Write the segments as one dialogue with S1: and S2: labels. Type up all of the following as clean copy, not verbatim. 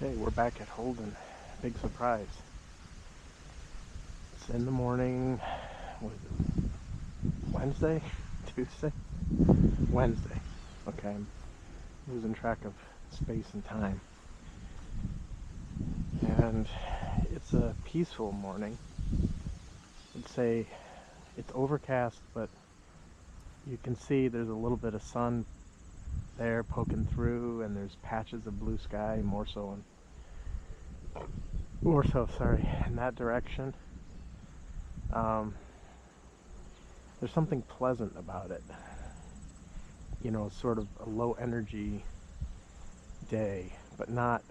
S1: Okay, we're back at Holden. Big surprise. It's in the morning. What is it? Wednesday? Tuesday? Wednesday. Okay, I'm losing track of space and time. And it's a peaceful morning. I'd say it's overcast, but you can see there's a little bit of sun there poking through, and there's patches of blue sky, more so in that direction. There's something pleasant about it. You know, sort of a low energy day, but not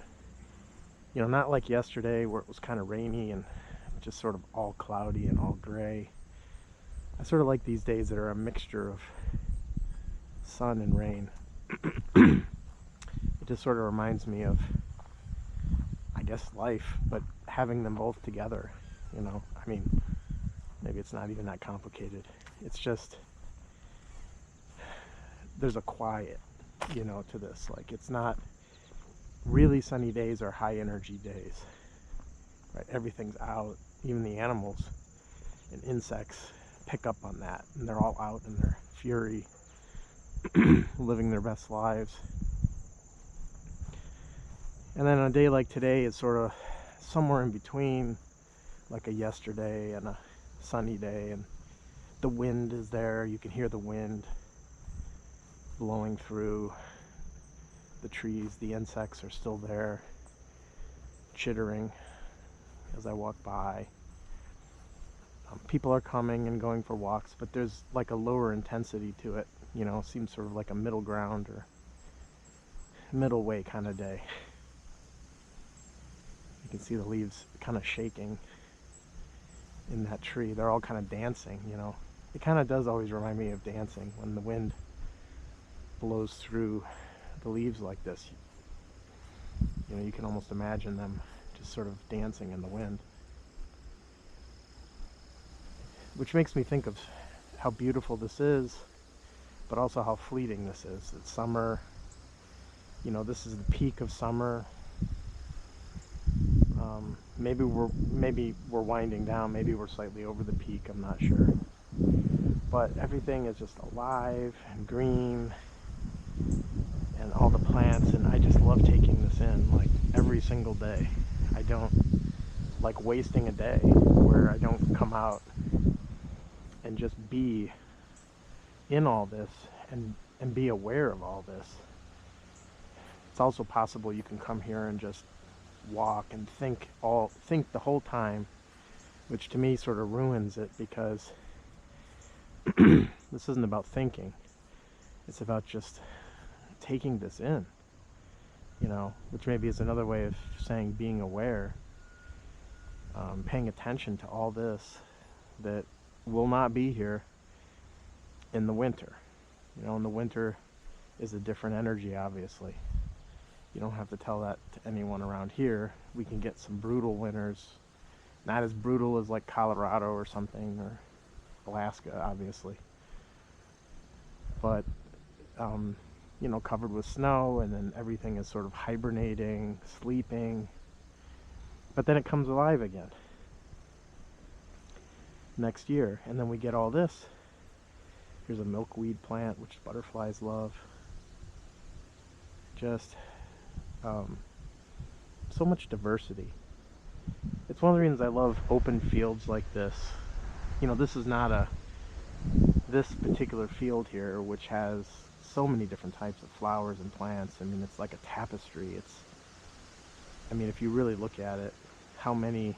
S1: like yesterday where it was kind of rainy and just sort of all cloudy and all gray. I sort of like these days that are a mixture of sun and rain. It just sort of reminds me of, I guess, life, but having them both together, you know. I mean, maybe it's not even that complicated. It's just, there's a quiet, you know, to this. Like, it's not really sunny days or high energy days, right? Everything's out. Even the animals and insects pick up on that, and they're all out in their fury, living their best lives. And then a day like today is sort of somewhere in between, like a yesterday and a sunny day, and the wind is there. You can hear the wind blowing through the trees. The insects are still there, chittering as I walk by. People are coming and going for walks, but there's like a lower intensity to it, you know. Seems sort of like a middle ground or middle way kind of day. You can see the leaves kind of shaking in that tree. They're all kind of dancing, you know. It kind of does always remind me of dancing when the wind blows through the leaves like this. You know, you can almost imagine them just sort of dancing in the wind. Which makes me think of how beautiful this is, but also how fleeting this is. It's summer, you know, this is the peak of summer. Maybe we're winding down, maybe we're slightly over the peak, I'm not sure. But everything is just alive and green, and all the plants, and I just love taking this in, like, every single day. I don't like wasting a day where I don't come out and just be in all this and be aware of all this. It's also possible you can come here and just walk and think the whole time, which to me sort of ruins it, because this isn't about thinking. It's about just taking this in, you know, which maybe is another way of saying being aware, paying attention to all this that will not be here in the winter. You know, in the winter is a different energy, obviously. You don't have to tell that to anyone around here. We can get some brutal winters, not as brutal as like Colorado or something, or Alaska, obviously, but you know, covered with snow, and then everything is sort of hibernating, sleeping, but then it comes alive again next year. And then we get all this. Here's a milkweed plant, which butterflies love. Just so much diversity. It's one of the reasons I love open fields like this. You know, this is not this particular field here, which has so many different types of flowers and plants. I mean, it's like a tapestry. I mean, if you really look at it, how many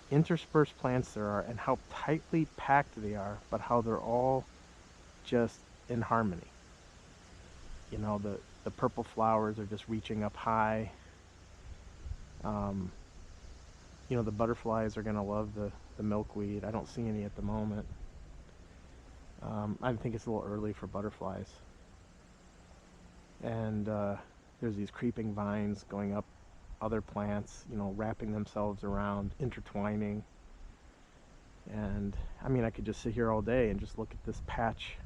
S1: interspersed plants there are, and how tightly packed they are, but how they're all just in harmony. You know, the purple flowers are just reaching up high. You know, the butterflies are going to love the milkweed. I don't see any at the moment. I think it's a little early for butterflies. And there's these creeping vines going up other plants, you know, wrapping themselves around, intertwining. And I mean, I could just sit here all day and just look at this patch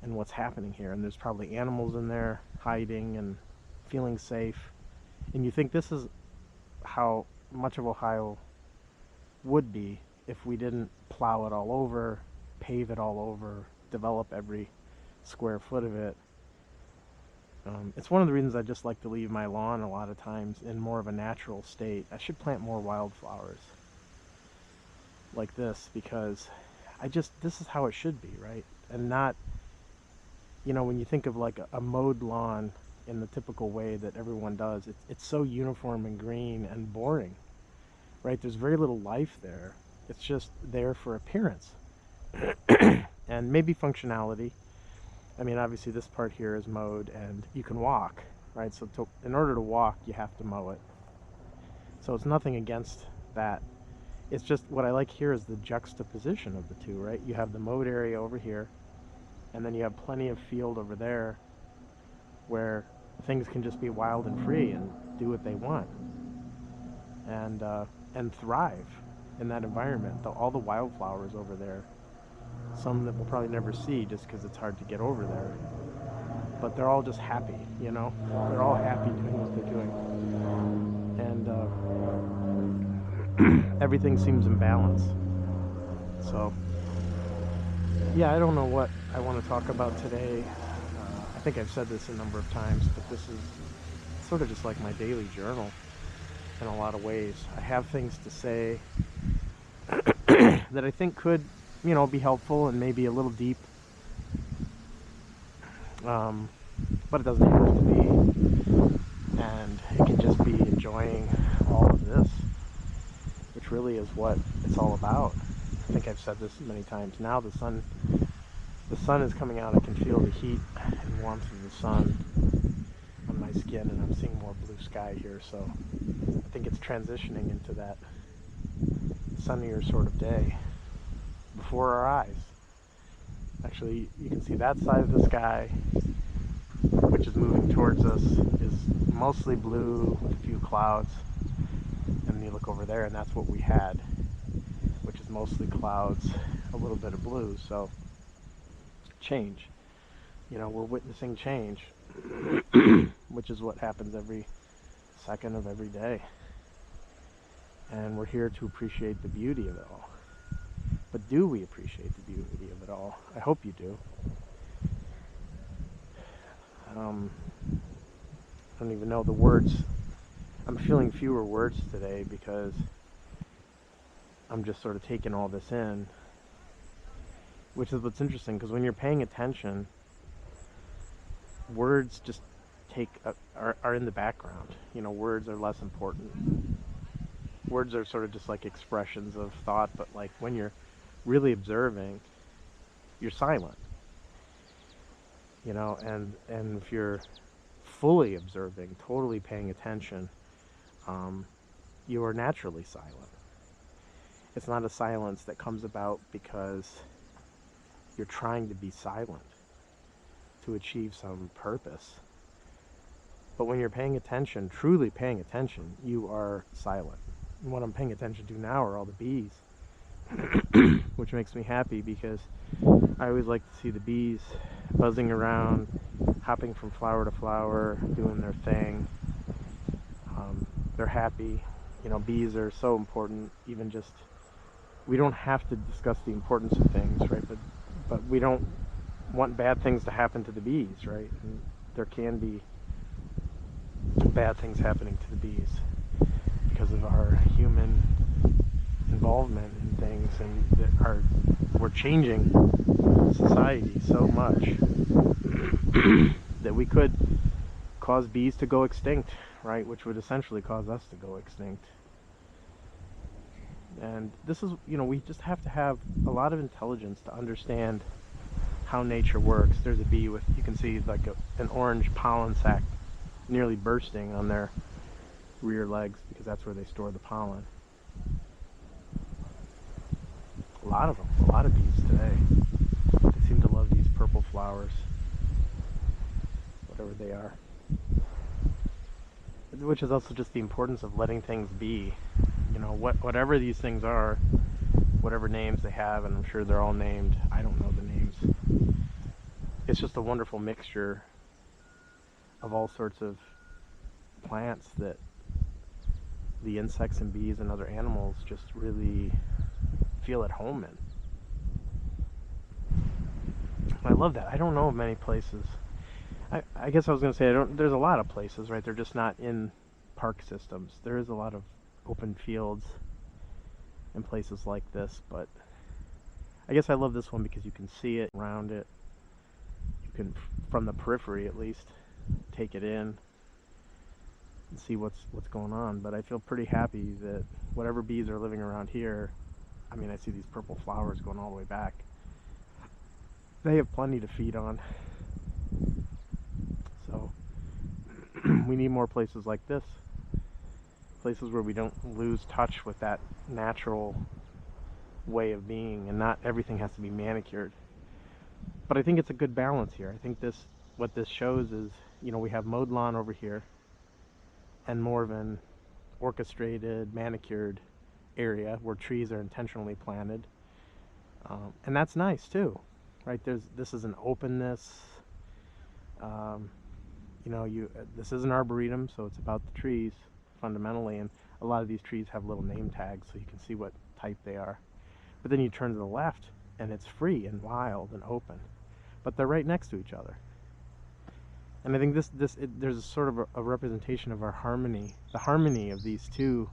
S1: and what's happening here. And there's probably animals in there hiding and feeling safe And you think this is how much of Ohio would be if we didn't plow it all over, pave it all over, develop every square foot of it. It's one of the reasons I just like to leave my lawn a lot of times in more of a natural state. I should plant more wildflowers like this, because this is how it should be, right? And not, when you think of like a mowed lawn in the typical way that everyone does, it's so uniform and green and boring, right? There's very little life there. It's just there for appearance and maybe functionality. I mean, obviously this part here is mowed and you can walk, right? So in order to walk, you have to mow it. So it's nothing against that. It's just what I like here is the juxtaposition of the two, right? You have the mowed area over here, and then you have plenty of field over there where things can just be wild and free and do what they want and thrive in that environment. All the wildflowers over there, some that we'll probably never see just because it's hard to get over there, but they're all just happy, they're all happy doing what they're doing, and everything seems in balance. So yeah, I don't know what I want to talk about today. I think I've said this a number of times, but this is sort of just like my daily journal in a lot of ways. I have things to say that I think could, be helpful and maybe a little deep. But it doesn't have to be. And it can just be enjoying all of this, which really is what it's all about. I think I've said this many times now. The sun is coming out. I can feel the heat and warmth of the sun on my skin, and I'm seeing more blue sky here, so I think it's transitioning into that sunnier sort of day before our eyes. Actually, you can see that side of the sky, which is moving towards us, is mostly blue with a few clouds, and then you look over there and that's what we had, which is mostly clouds, a little bit of blue. So change, we're witnessing change, which is what happens every second of every day, and we're here to appreciate the beauty of it all. But do we appreciate the beauty of it all? I hope you do. I don't even know the words. I'm feeling fewer words today because I'm just sort of taking all this in, which is what's interesting, because when you're paying attention, words just are in the background. Words are less important. Words are sort of just like expressions of thought, but like when you're really observing, you're silent, and if you're fully observing, totally paying attention, you are naturally silent. It's not a silence that comes about because you're trying to be silent to achieve some purpose. But when you're paying attention, truly paying attention, you are silent. And what I'm paying attention to now are all the bees, which makes me happy because I always like to see the bees buzzing around, hopping from flower to flower, doing their thing. They're happy. Bees are so important. Even just, we don't have to discuss the importance of things, right? But we don't want bad things to happen to the bees, right? And there can be bad things happening to the bees because of our human involvement in things, and we're changing society so much that we could cause bees to go extinct, right? Which would essentially cause us to go extinct. And this is, we just have to have a lot of intelligence to understand how nature works. There's a bee with, you can see like an orange pollen sac nearly bursting on their rear legs because that's where they store the pollen. A lot of them, a lot of bees today. They seem to love these purple flowers, whatever they are. Which is also just the importance of letting things be. Whatever these things are, whatever names they have, and I'm sure they're all named, I don't know the names. It's just a wonderful mixture of all sorts of plants that the insects and bees and other animals just really feel at home in. I love that. I don't know of many places. I guess I was going to say, there's a lot of places, right? They're just not in park systems. There is a lot of open fields and places like this, but I guess I love this one because you can see it around it. You can, from the periphery at least, take it in and see what's going on. But I feel pretty happy that whatever bees are living around here, I mean, I see these purple flowers going all the way back. They have plenty to feed on. So we need more places like this. Places where we don't lose touch with that natural way of being, and not everything has to be manicured. But I think it's a good balance here. I think what this shows is, you know, we have mowed lawn over here and more of an orchestrated, manicured area where trees are intentionally planted. And that's nice too, right? This is an openness. You know, this is an arboretum, so it's about the trees fundamentally, and a lot of these trees have little name tags so you can see what type they are. But then you turn to the left and it's free and wild and open, but they're right next to each other. And I think there's a sort of a representation of our harmony, the harmony of these two,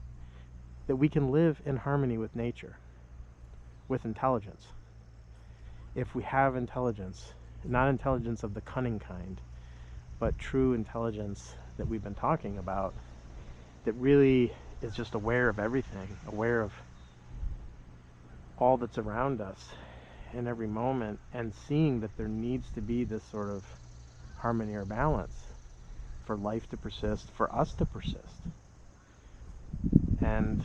S1: that we can live in harmony with nature, with intelligence. If we have intelligence, not intelligence of the cunning kind, but true intelligence that we've been talking about, that really is just aware of everything, aware of all that's around us in every moment, and seeing that there needs to be this sort of harmony or balance for life to persist, for us to persist. And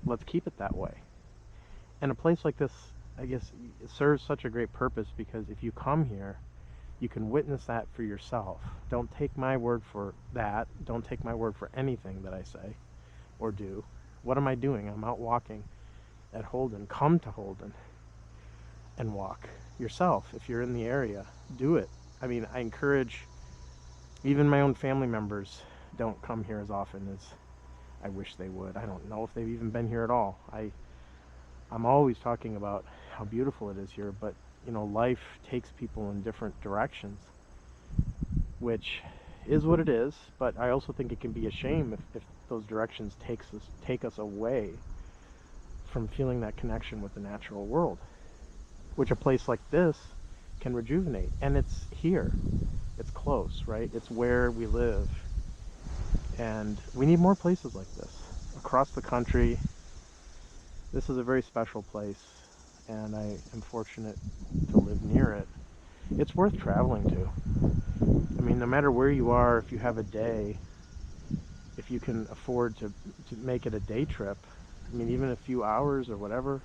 S1: let's keep it that way. And a place like this, I guess, it serves such a great purpose, because if you come here, you can witness that for yourself. Don't take my word for that. Don't take my word for anything that I say or do. What am I doing? I'm out walking at Holden. Come to Holden and walk yourself. If you're in the area, do it. I mean, I encourage, even my own family members don't come here as often as I wish they would. I don't know if they've even been here at all. I'm always talking about how beautiful it is here, but you know, life takes people in different directions, which is what it is. But I also think it can be a shame if those directions take us away from feeling that connection with the natural world, which a place like this can rejuvenate. And it's here, it's close, right? It's where we live, and we need more places like this across the country. This is a very special place, and I am fortunate to live near it. It's worth traveling to. I mean, no matter where you are, if you have a day, if you can afford to make it a day trip, I mean, even a few hours or whatever,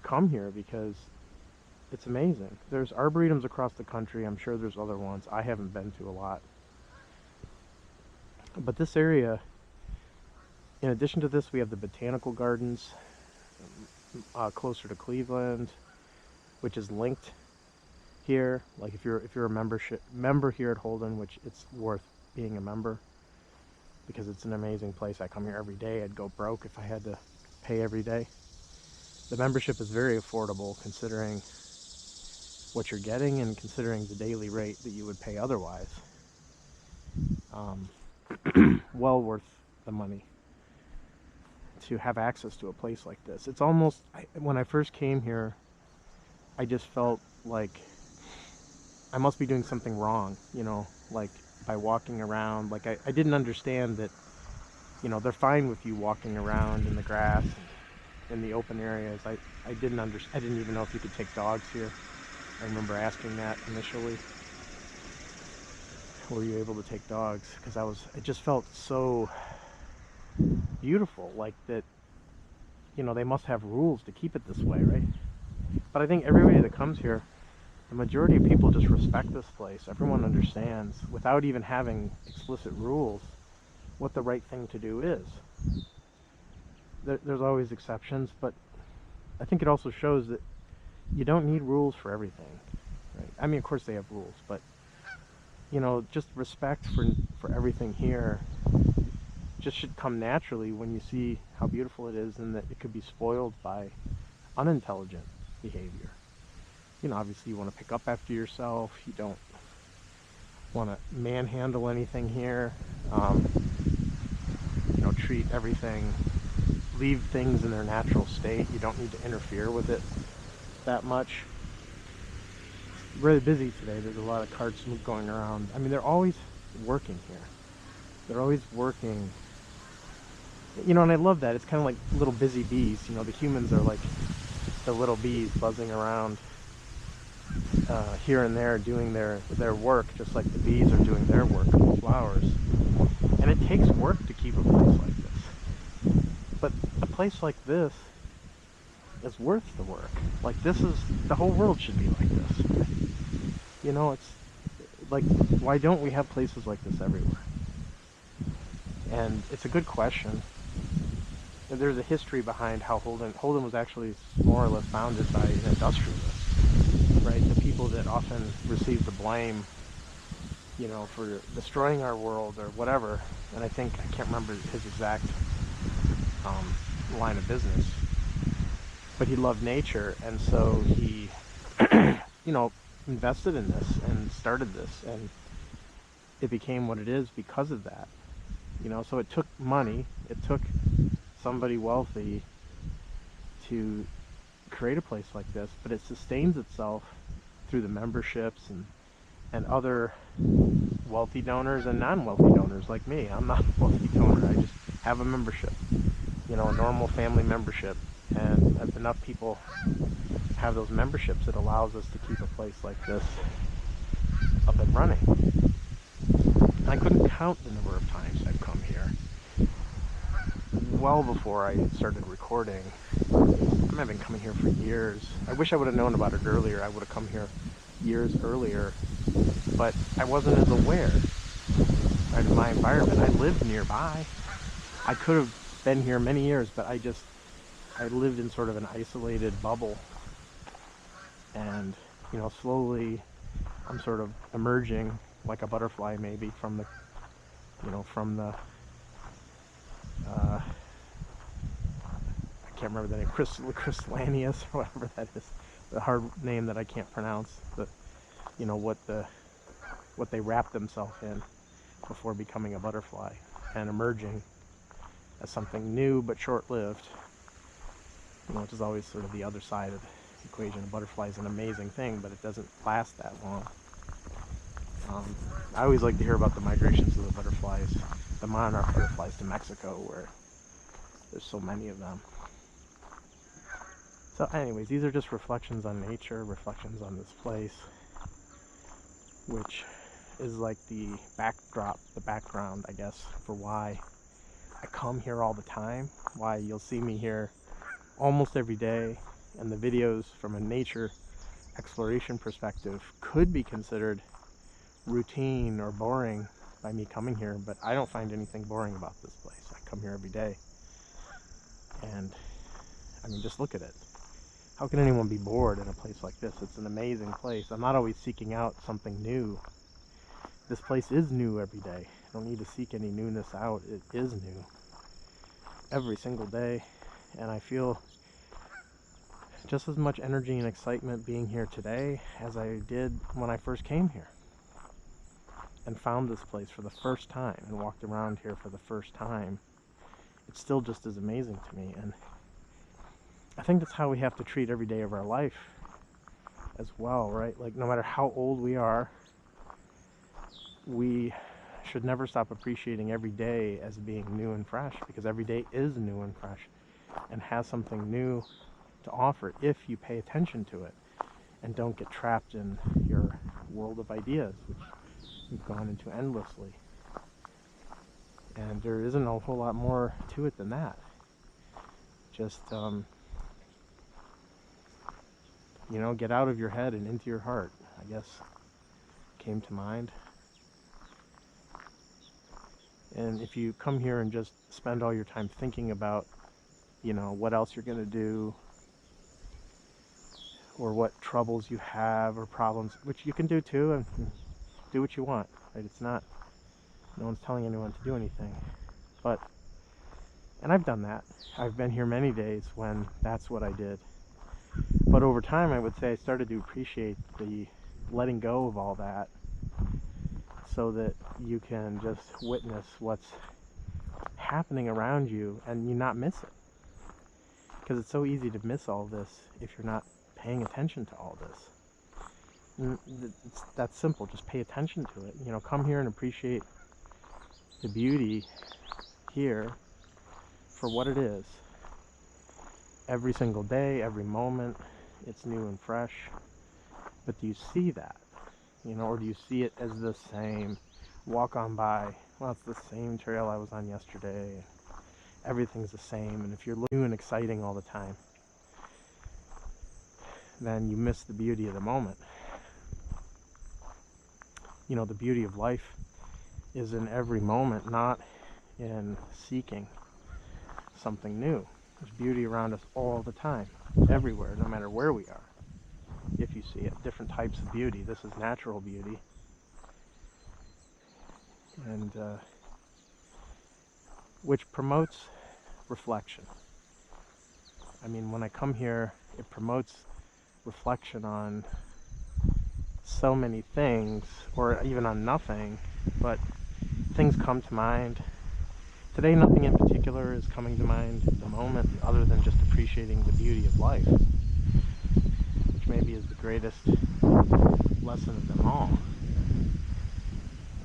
S1: come here, because it's amazing. There's arboretums across the country. I'm sure there's other ones. I haven't been to a lot. But this area, in addition to this, we have the botanical gardens closer to Cleveland, which is linked here. Like if you're a member here at Holden, which it's worth being a member, because it's an amazing place. I come here every day. I'd go broke if I had to pay every day. The membership is very affordable considering what you're getting and considering the daily rate that you would pay otherwise. Well worth the money to have access to a place like this. It's almost, when I first came here, I just felt like I must be doing something wrong, you know, like by walking around. Like I didn't understand that, you know, they're fine with you walking around in the grass, in the open areas. I didn't even know if you could take dogs here. I remember asking that initially. Were you able to take dogs? Because it just felt so beautiful, like that, you know, they must have rules to keep it this way, right? But I think everybody that comes here, the majority of people just respect this place. Everyone understands, without even having explicit rules, what the right thing to do is. There's always exceptions, but I think it also shows that you don't need rules for everything, right? I mean, of course they have rules, but you know, just respect for everything here just should come naturally when you see how beautiful it is, and that it could be spoiled by unintelligent behavior. Obviously you want to pick up after yourself. You don't want to manhandle anything here. Treat everything, leave things in their natural state. You don't need to interfere with it that much. Really busy today. There's a lot of carts going around. I mean, they're always working here. They're always working. And I love that. It's kind of like little busy bees. The humans are like the little bees buzzing around here and there, doing their work, just like the bees are doing their work with the flowers. And it takes work to keep a place like this. But a place like this is worth the work. Like, the whole world should be like this. It's like, why don't we have places like this everywhere? And it's a good question. And there's a history behind how Holden was actually more or less founded by an industrialist, right? The people that often receive the blame, for destroying our world or whatever. And I can't remember his exact line of business, but he loved nature, and so he invested in this and started this, and it became what it is because of that. So it took money, it took somebody wealthy to create a place like this, but it sustains itself through the memberships and other wealthy donors and non-wealthy donors like me. I'm not a wealthy donor. I just have a membership, a normal family membership, and if enough people have those memberships, it allows us to keep a place like this up and running. And I couldn't count the number of times I've come here. Well before I started recording, I've been coming here for years. I wish I would have known about it earlier. I would have come here years earlier, but I wasn't as aware of my environment. I lived nearby. I could have been here many years, but I lived in sort of an isolated bubble, and slowly I'm sort of emerging like a butterfly, maybe from the I can't remember the name, Chrysalanius or whatever that is, the hard name that I can't pronounce, but what they wrap themselves in before becoming a butterfly and emerging as something new but short-lived, which is always sort of the other side of the equation. A butterfly is an amazing thing, but it doesn't last that long. I always like to hear about the migrations of the butterflies, the monarch butterflies, to Mexico, where there's so many of them. So anyways, these are just reflections on nature, reflections on this place, which is like the backdrop, the background, I guess, for why I come here all the time, why you'll see me here almost every day, and the videos from a nature exploration perspective could be considered routine or boring by me coming here, but I don't find anything boring about this place. I come here every day, and I mean, just look at it. How can anyone be bored in a place like this? It's an amazing place. I'm not always seeking out something new. This place is new every day. I don't need to seek any newness out. It is new every single day, and I feel just as much energy and excitement being here today as I did when I first came here and found this place for the first time and walked around here for the first time. It's still just as amazing to me, and I think that's how we have to treat every day of our life as well, right? Like, no matter how old we are, we should never stop appreciating every day as being new and fresh, because every day is new and fresh and has something new to offer if you pay attention to it and don't get trapped in your world of ideas, which we've gone into endlessly. And there isn't a whole lot more to it than that. Just get out of your head and into your heart, I guess, came to mind. And if you come here and just spend all your time thinking about, what else you're going to do, or what troubles you have or problems, which you can do too, and do what you want, right? No one's telling anyone to do anything. And I've done that. I've been here many days when that's what I did. But over time, I would say I started to appreciate the letting go of all that, so that you can just witness what's happening around you and you not miss it. Because it's so easy to miss all this if you're not paying attention to all this. It's that simple. Just pay attention to it. You know, come here and appreciate the beauty here for what it is. Every single day, every moment, it's new and fresh. But do you see that? You know, or do you see it as the same? Walk on by, well, it's the same trail I was on yesterday. Everything's the same. And if you're new and exciting all the time, then you miss the beauty of the moment. You know, the beauty of life is in every moment, not in seeking something new. There's beauty around us all the time, everywhere, no matter where we are. If you see it, different types of beauty. This is natural beauty. And which promotes reflection. I mean, when I come here, it promotes reflection on so many things, or even on nothing, but things come to mind. Today, nothing in particular is coming to mind at the moment, other than just appreciating the beauty of life, which maybe is the greatest lesson of them all.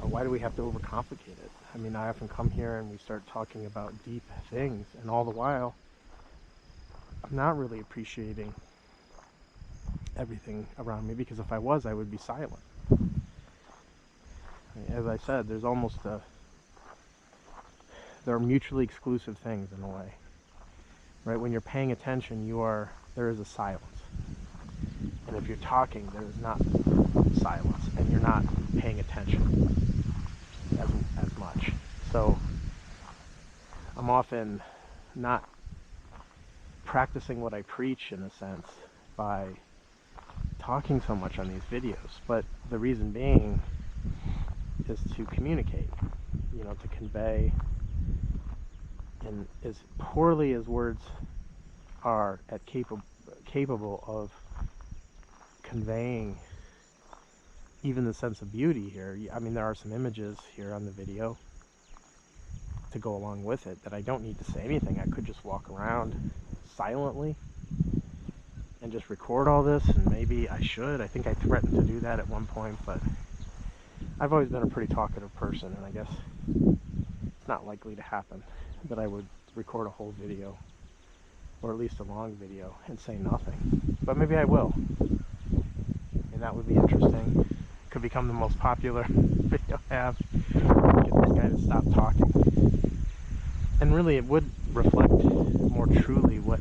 S1: Why do we have to overcomplicate it? I mean, I often come here and we start talking about deep things, and all the while, I'm not really appreciating everything around me, because if I was, I would be silent. As I said, there's almost there are mutually exclusive things in a way, right? When you're paying attention, there is a silence, and if you're talking, there is not silence, and you're not paying attention as much. So I'm often not practicing what I preach, in a sense, by talking so much on these videos, but the reason being is to communicate, you know, to convey, and as poorly as words are capable of conveying even the sense of beauty here. I mean, there are some images here on the video to go along with it that I don't need to say anything. I could just walk around silently and just record all this, and maybe I should. I think I threatened to do that at one point, but I've always been a pretty talkative person, and I guess it's not likely to happen that I would record a whole video, or at least a long video, and say nothing. But maybe I will, and that would be interesting. Could become the most popular video I have. Get this guy to stop talking. And really, it would reflect more truly what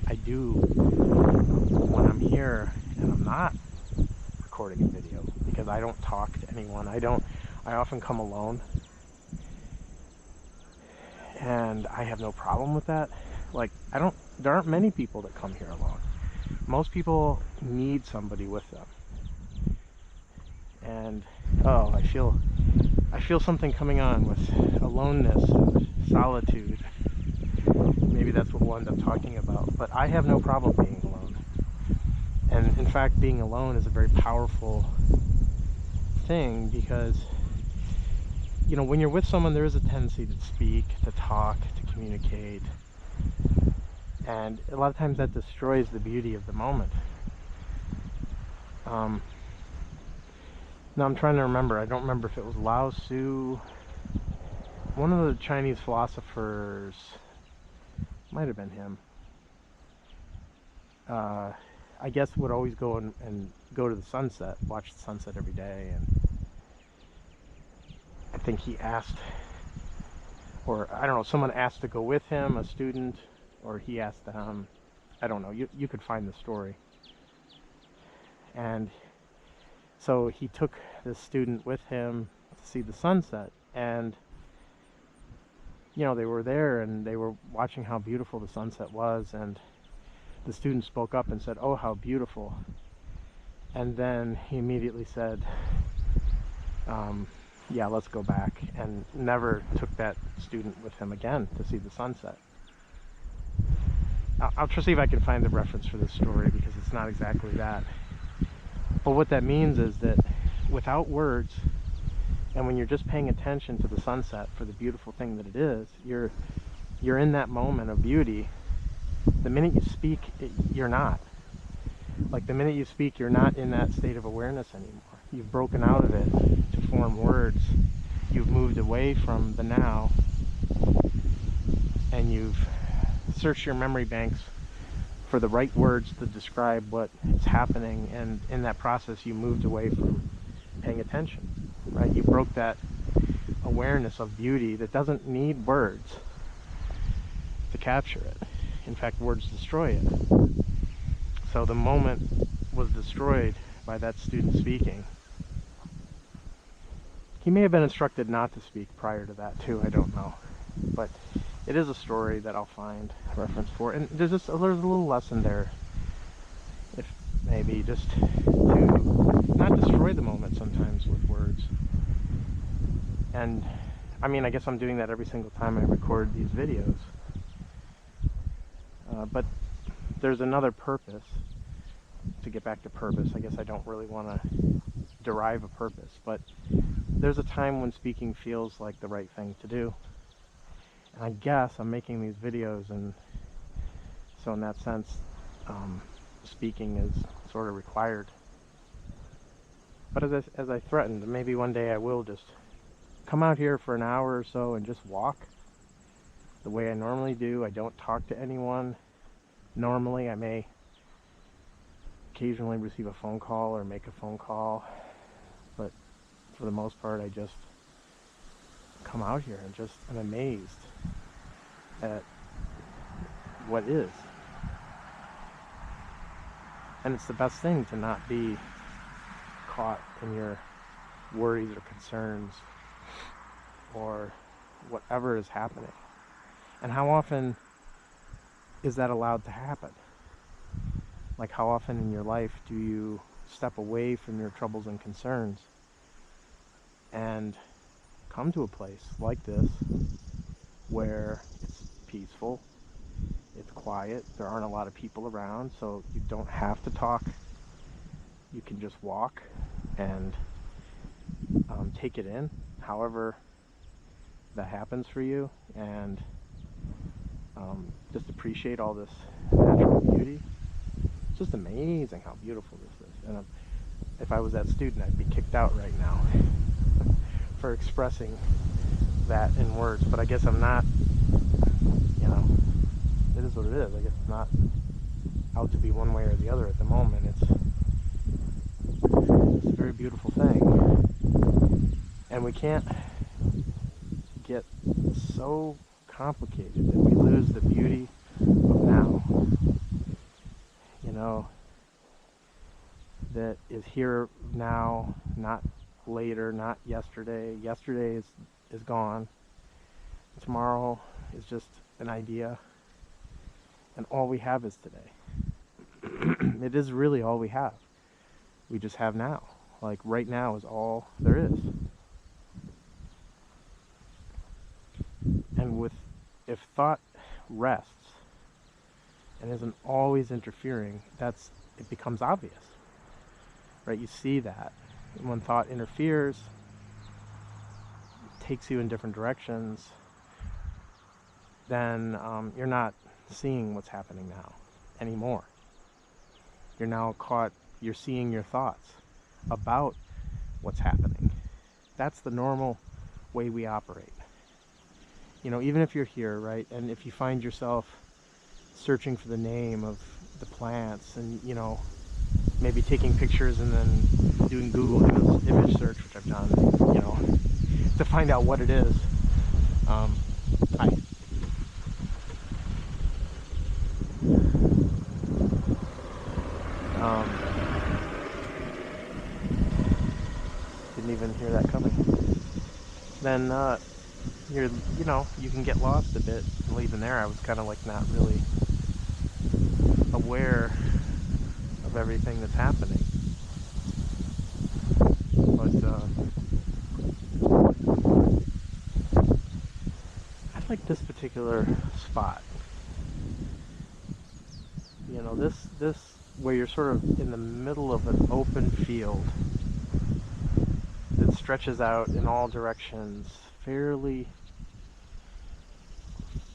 S1: I do when I'm here and I'm not recording a video, because I don't talk to anyone. I often come alone, and I have no problem with that. Like, there aren't many people that come here alone. Most people need somebody with them. And I feel something coming on with aloneness and solitude. Maybe that's what we'll end up talking about. But I have no problem being alone. And in fact, being alone is a very powerful thing, because, you know, when you're with someone, there is a tendency to speak, to talk, to communicate. And a lot of times that destroys the beauty of the moment. Now I'm trying to remember. I don't remember if it was Lao Tzu, one of the Chinese philosophers, might have been him. I guess would always go and go to the sunset, watch the sunset every day, and I think he asked, or I don't know, someone asked to go with him, a student, or he asked them, I don't know, you could find the story. And so he took this student with him to see the sunset, and you know, they were there and they were watching how beautiful the sunset was, and the student spoke up and said, "Oh, how beautiful." And then he immediately said, yeah, let's go back, and never took that student with him again to see the sunset. I'll try to see if I can find the reference for this story, because it's not exactly that. But what that means is that without words, and when you're just paying attention to the sunset for the beautiful thing that it is, you're in that moment of beauty. The minute you speak, you're not. Like the minute you speak, you're not in that state of awareness anymore. You've broken out of it to form words. You've moved away from the now, and you've searched your memory banks for the right words to describe what is happening, and in that process you moved away from paying attention, right? You broke that awareness of beauty that doesn't need words to capture it. In fact, words destroy it. So the moment was destroyed by that student speaking. He may have been instructed not to speak prior to that too, I don't know. But it is a story that I'll find a reference for. And there's a little lesson there, if maybe, just to not destroy the moment sometimes with words. And I mean, I guess I'm doing that every single time I record these videos. But there's another purpose. To get back to purpose, I guess I don't really want to derive a purpose, but there's a time when speaking feels like the right thing to do. And I guess I'm making these videos, and so in that sense, speaking is sort of required. But as I threatened, maybe one day I will just come out here for an hour or so and just walk the way I normally do. I don't talk to anyone. Normally, I may occasionally receive a phone call or make a phone call, but for the most part, I just come out here and just am amazed at what is. And it's the best thing to not be caught in your worries or concerns or whatever is happening. And how often is that allowed to happen? Like, how often in your life do you step away from your troubles and concerns and come to a place like this where it's peaceful, it's quiet, there aren't a lot of people around, so you don't have to talk. You can just walk and take it in, however that happens for you, and just appreciate all this natural beauty. It's just amazing how beautiful this is. And if I was that student, I'd be kicked out right now for expressing that in words. But I guess I'm not, you know, it is what it is. I guess it's not out to be one way or the other at the moment. It's a very beautiful thing. And we can't get so complicated that we lose the beauty of now. You know, that is here now, not later, not yesterday. Yesterday is gone. Tomorrow is just an idea. And all we have is today. It is really all we have. We just have now. Like, right now is all there is. And if thought rests and isn't always interfering, it becomes obvious, right? You see that. And when thought interferes, takes you in different directions, then you're not seeing what's happening now anymore. You're now caught, you're seeing your thoughts about what's happening. That's the normal way we operate. You know, even if you're here, right, and if you find yourself searching for the name of the plants and, you know, maybe taking pictures and then doing Google image search, which I've done, you know, to find out what it is. Hi. Didn't even hear that coming. Then, you know, you can get lost a bit. Well, even there, I was kind of like not really aware of everything that's happening. But like this particular spot. You know, this where you're sort of in the middle of an open field that stretches out in all directions fairly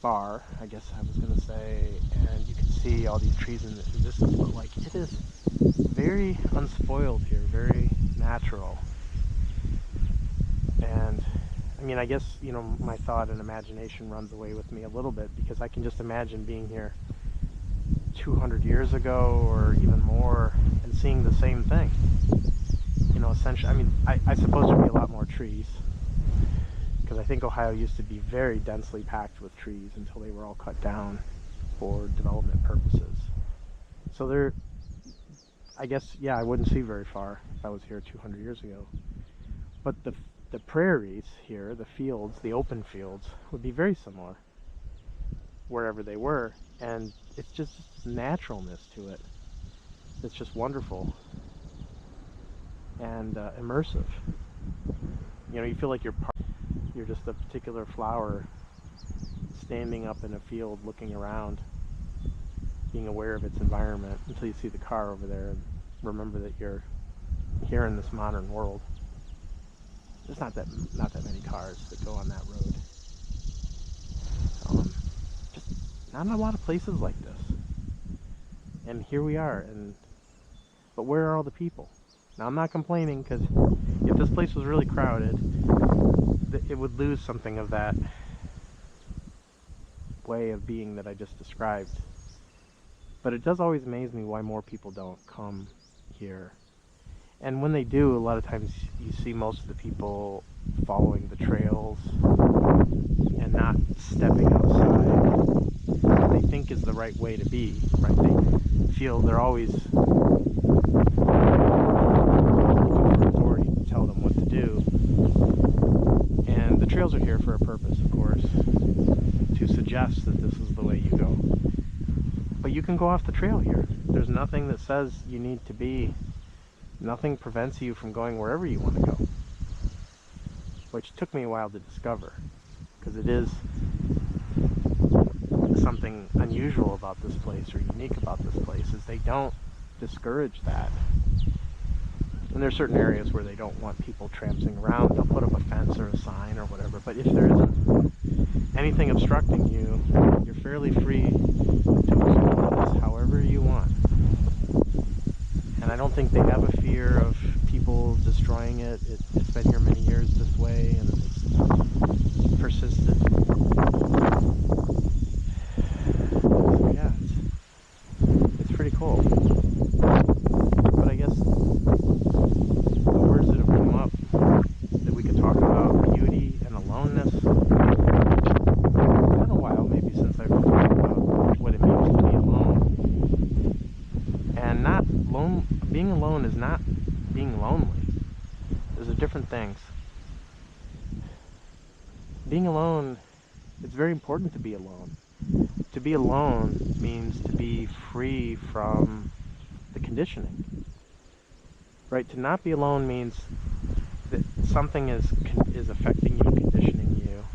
S1: far, I guess I was going to say, and you can see all these trees in the distance, but like it is very unspoiled here, very natural. And I mean, I guess, you know, my thought and imagination runs away with me a little bit, because I can just imagine being here 200 years ago or even more and seeing the same thing. You know, essentially, I mean, I suppose there'd be a lot more trees, because I think Ohio used to be very densely packed with trees until they were all cut down for development purposes. So there, I guess, yeah, I wouldn't see very far if I was here 200 years ago. But the prairies here, the fields, the open fields, would be very similar wherever they were. And it's just naturalness to it. It's just wonderful and immersive. You know, you feel like you're just a particular flower standing up in a field looking around, being aware of its environment, until you see the car over there and remember that you're here in this modern world. There's not that many cars that go on that road. Just not a lot of places like this. And here we are. But where are all the people? Now, I'm not complaining, because if this place was really crowded, it would lose something of that way of being that I just described. But it does always amaze me why more people don't come here. And when they do, a lot of times you see most of the people following the trails and not stepping outside what they think is the right way to be, right? They feel they're always looking for authority to tell them what to do. And the trails are here for a purpose, of course, to suggest that this is the way you go. But you can go off the trail here. There's nothing that says you need to be. Nothing prevents you from going wherever you want to go, which took me a while to discover, because it is something unusual about this place, or unique about this place, is they don't discourage that. And there's certain areas where they don't want people tramping around. They'll put up a fence or a sign or whatever, but if there isn't anything obstructing you, you're fairly free to explore this however you want. And I don't think they have a fear of people destroying it. It's been here many years this way, and it's persisted. So yeah, it's pretty cool. But I guess the words that have come up that we could talk about, beauty and aloneness. It's been a while maybe since I've thought about what it means to be alone. And not alone. Being alone is not being lonely. Those are different things. Being alone, it's very important to be alone. To be alone means to be free from the conditioning. Right? To not be alone means that something is affecting you, conditioning you.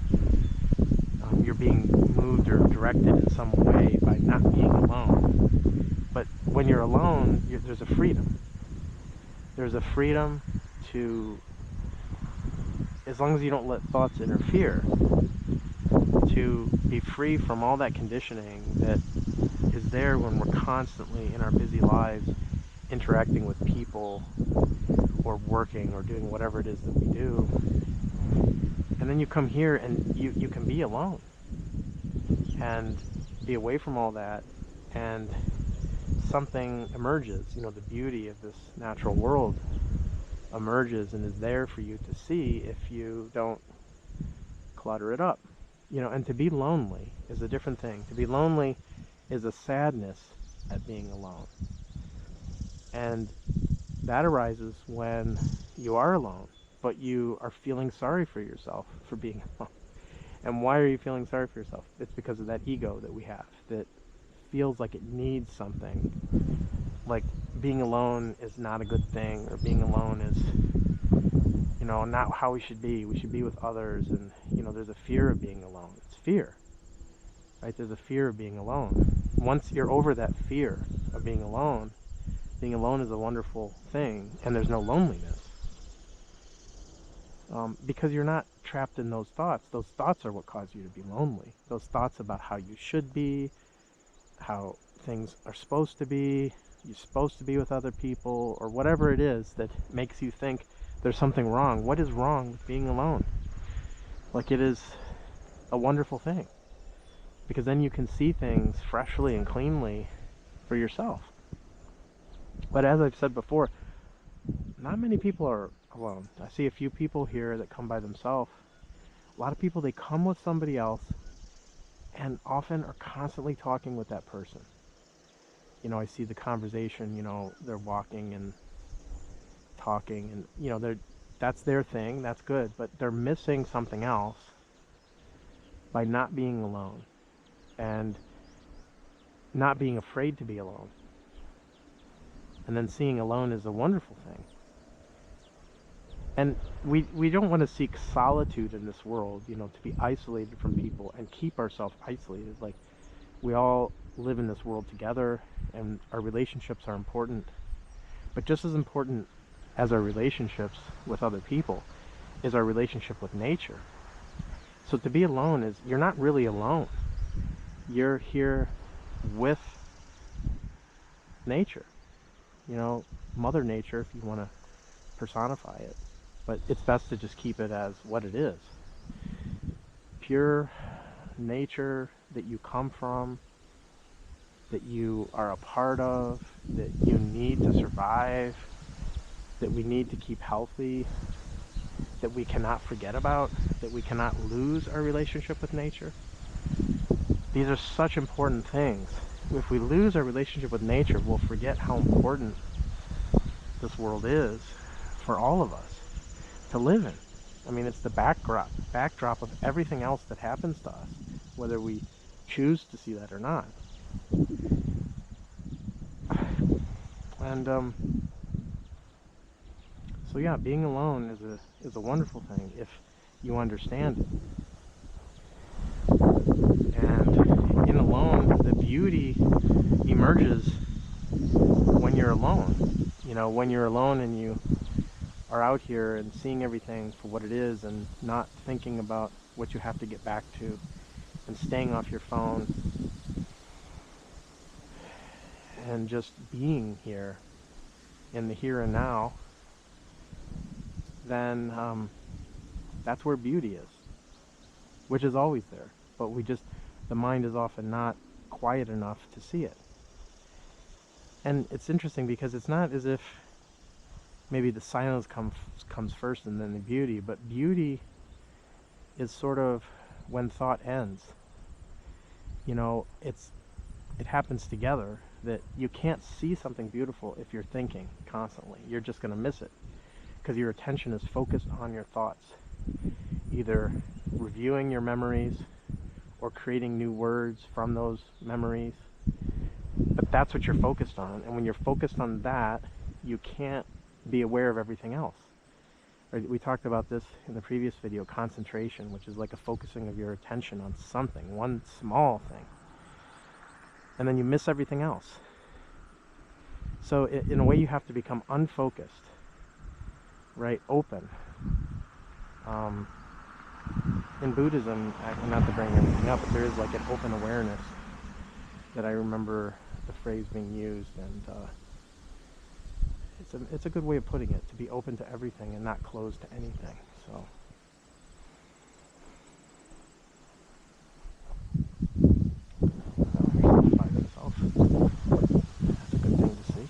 S1: You're being moved or directed in some way by not being alone. But when you're alone, there's a freedom. There's a freedom to, as long as you don't let thoughts interfere, to be free from all that conditioning that is there when we're constantly in our busy lives interacting with people or working or doing whatever it is that we do. And then you come here and you can be alone and be away from all that, and something emerges. You know, the beauty of this natural world emerges and is there for you to see if you don't clutter it up. You know, and to be lonely is a different thing. To be lonely is a sadness at being alone. And that arises when you are alone, but you are feeling sorry for yourself for being alone. And why are you feeling sorry for yourself? It's because of that ego that we have that feels like it needs something. Like being alone is not a good thing, or being alone is, you know, not how we should be. We should be with others, and, you know, there's a fear of being alone. It's fear, right? There's a fear of being alone. Once you're over that fear of being alone is a wonderful thing, and there's no loneliness. Because you're not trapped in those thoughts. Those thoughts are what cause you to be lonely. Those thoughts about how you should be, how things are supposed to be, you're supposed to be with other people, or whatever it is that makes you think there's something wrong. What is wrong with being alone? Like, it is a wonderful thing, because then you can see things freshly and cleanly for yourself. But as I've said before, not many people are alone. I see a few people here that come by themselves. A lot of people, they come with somebody else and often are constantly talking with that person. I see the conversation, they're walking and talking, and that's their thing, that's good, but they're missing something else by not being alone and not being afraid to be alone. And then seeing alone is a wonderful thing. And we don't want to seek solitude in this world, to be isolated from people and keep ourselves isolated. Like, we all live in this world together, and our relationships are important. But just as important as our relationships with other people is our relationship with nature. So to be alone is, you're not really alone. You're here with nature. Mother Nature, if you want to personify it. But it's best to just keep it as what it is. Pure nature that you come from, that you are a part of, that you need to survive, that we need to keep healthy, that we cannot forget about, that we cannot lose our relationship with nature. These are such important things. If we lose our relationship with nature, we'll forget how important this world is for all of us to live in. I mean, it's the backdrop of everything else that happens to us, whether we choose to see that or not. And so yeah, being alone is a wonderful thing if you understand it. And in alone, the beauty emerges when you're alone. When you're alone and you are out here and seeing everything for what it is and not thinking about what you have to get back to and staying off your phone and just being here in the here and now, then that's where beauty is, which is always there, but the mind is often not quiet enough to see it. And it's interesting because it's not as if maybe the silence comes first and then the beauty, but beauty is sort of when thought ends. It happens together, that you can't see something beautiful if you're thinking constantly. You're just going to miss it because your attention is focused on your thoughts, either reviewing your memories or creating new words from those memories. But that's what you're focused on, and when you're focused on that, you can't be aware of everything else. We talked about this in the previous video, concentration, which is like a focusing of your attention on something, one small thing, and then you miss everything else. So in a way, you have to become unfocused, right? Open. In Buddhism, not to bring anything up, but there is like an open awareness that I remember the phrase being used, and it's a good way of putting it, to be open to everything and not closed to anything. So by themselves, that's a good thing to see.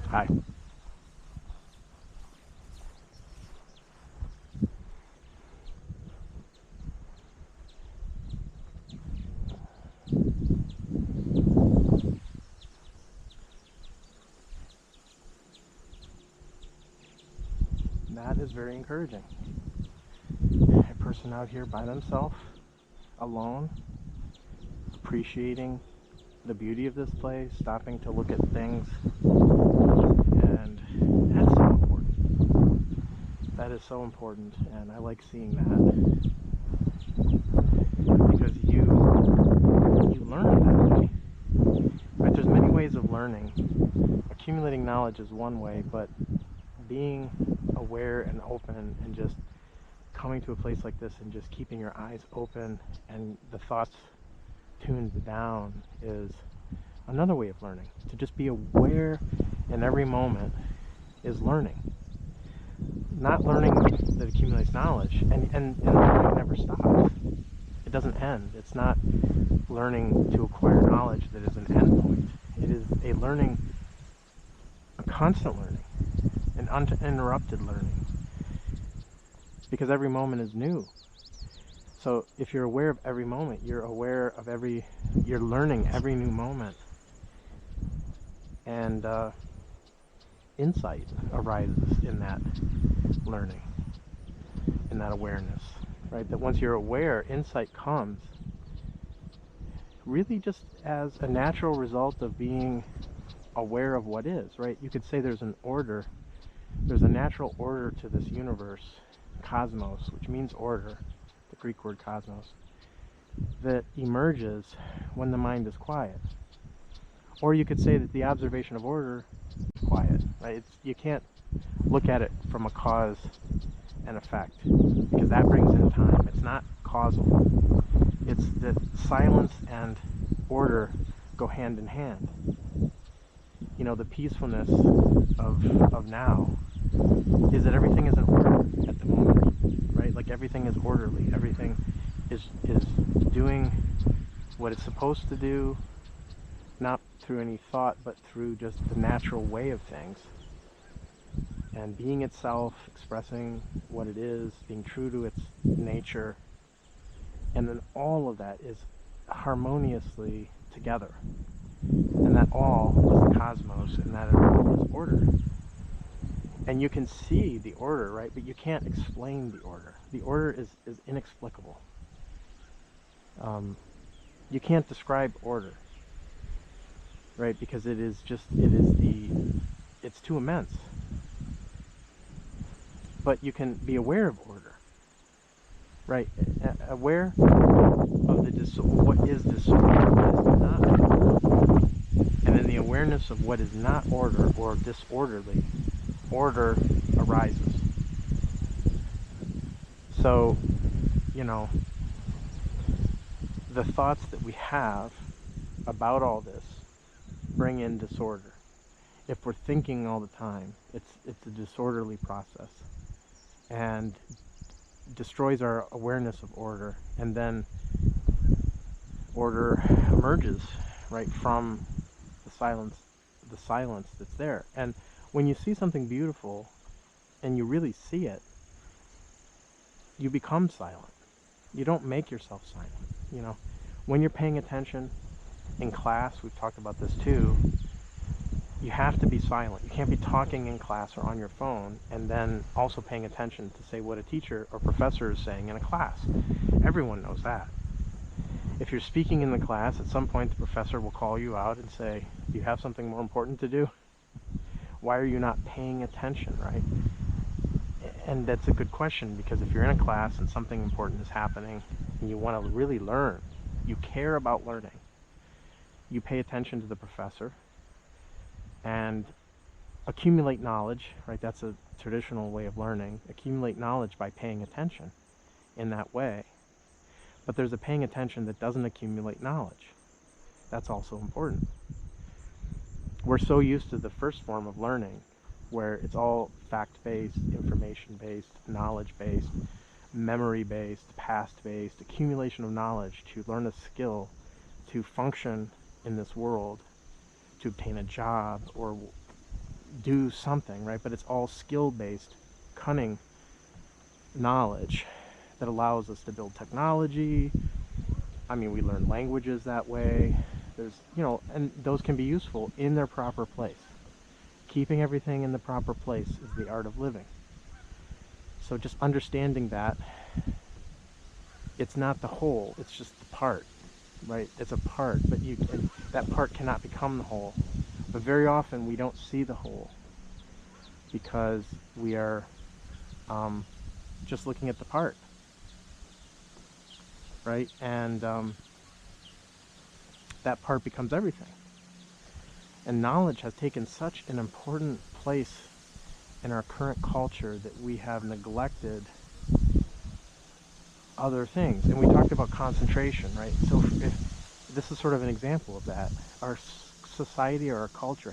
S1: Hi. That is very encouraging. A person out here by themselves, alone, appreciating the beauty of this place, stopping to look at things, and that's so important. That is so important, and I like seeing that because you learn that way. Right? There's many ways of learning. Accumulating knowledge is one way, but being aware and open and just coming to a place like this and just keeping your eyes open and the thoughts tuned down is another way of learning. To just be aware in every moment is learning. Not learning that accumulates knowledge, and learning never stops. It doesn't end. It's not learning to acquire knowledge that is an end point. It is a learning, a constant learning, an uninterrupted learning, because every moment is new. So if you're aware of every moment, you're aware of you're learning every new moment, and insight arises in that learning, in that awareness, right? That once you're aware, insight comes really just as a natural result of being aware of what is, right? You could say there's an order, there's a natural order to this universe, cosmos, which means order, the Greek word cosmos, that emerges when the mind is quiet. Or you could say that the observation of order is quiet, right? You can't look at it from a cause and effect, because that brings in time. It's not causal. It's that silence and order go hand in hand. You know, the peacefulness of now is that everything is in order at the moment, right? Like everything is orderly. Everything is doing what it's supposed to do, not through any thought, but through just the natural way of things. And being itself, expressing what it is, being true to its nature. And then all of that is harmoniously together. And that all is the cosmos, and that all is order. And you can see the order, right? But you can't explain the order. The order is inexplicable. You can't describe order, right? Because it's too immense. But you can be aware of order, right? Aware of what is disorder, what is not order. And then the awareness of what is not order or disorderly, order arises. So, you know, the thoughts that we have about all this bring in disorder. If we're thinking all the time, it's a disorderly process, and destroys our awareness of order, and then order emerges right from the silence that's there. And when you see something beautiful and you really see it, you become silent. You don't make yourself silent. You know, when you're paying attention in class, we've talked about this too, you have to be silent. You can't be talking in class or on your phone and then also paying attention to say what a teacher or professor is saying in a class. Everyone knows that. If you're speaking in the class, at some point the professor will call you out and say, do you have something more important to do? Why are you not paying attention, right? And that's a good question, because if you're in a class and something important is happening and you want to really learn, you care about learning, you pay attention to the professor and accumulate knowledge, right? That's a traditional way of learning. Accumulate knowledge by paying attention in that way. But there's a paying attention that doesn't accumulate knowledge. That's also important. We're so used to the first form of learning, where it's all fact-based, information-based, knowledge-based, memory-based, past-based, accumulation of knowledge to learn a skill, to function in this world, to obtain a job or do something, right? But it's all skill-based, cunning knowledge that allows us to build technology. I mean, we learn languages that way. There's, you know, and those can be useful in their proper place. Keeping everything in the proper place is the art of living. So just understanding that it's not the whole, it's just the part, right? It's a part, but and that part cannot become the whole. But very often we don't see the whole because we are just looking at the part, right? And that part becomes everything. And knowledge has taken such an important place in our current culture that we have neglected other things. And we talked about concentration, right? So if this is sort of an example of that. Our society or our culture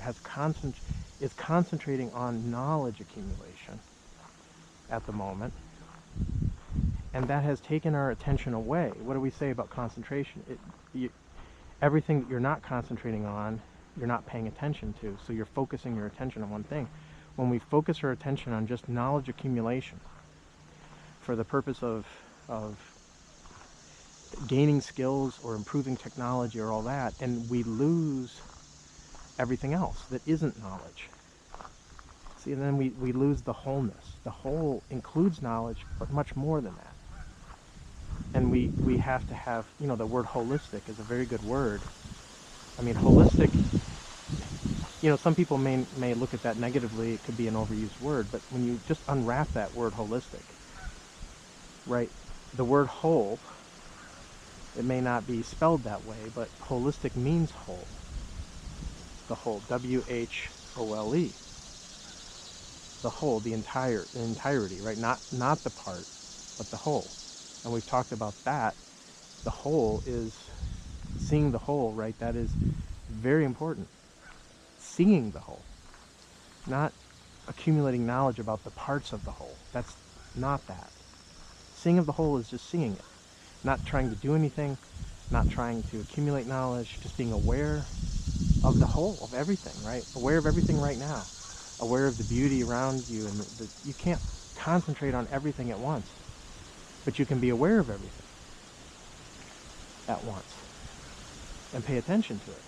S1: is concentrating on knowledge accumulation at the moment, and that has taken our attention away. What do we say about concentration? Everything that you're not concentrating on, you're not paying attention to, so you're focusing your attention on one thing. When we focus our attention on just knowledge accumulation for the purpose of gaining skills or improving technology or all that, and we lose everything else that isn't knowledge. See, and then we lose the wholeness. The whole includes knowledge, but much more than that. And we have to have, the word holistic is a very good word. I mean, holistic, some people may look at that negatively. It could be an overused word, but when you just unwrap that word holistic, right, the word whole, it may not be spelled that way, but holistic means whole. The whole, W-H-O-L-E. The whole, the entirety, right? Not the part, but the whole. And we've talked about that. The whole is seeing the whole, right? That is very important. Seeing the whole, not accumulating knowledge about the parts of the whole. That's not that. Seeing of the whole is just seeing it. Not trying to do anything, not trying to accumulate knowledge, just being aware of the whole, of everything, right? Aware of everything right now. Aware of the beauty around you, and you can't concentrate on everything at once, but you can be aware of everything at once and pay attention to it.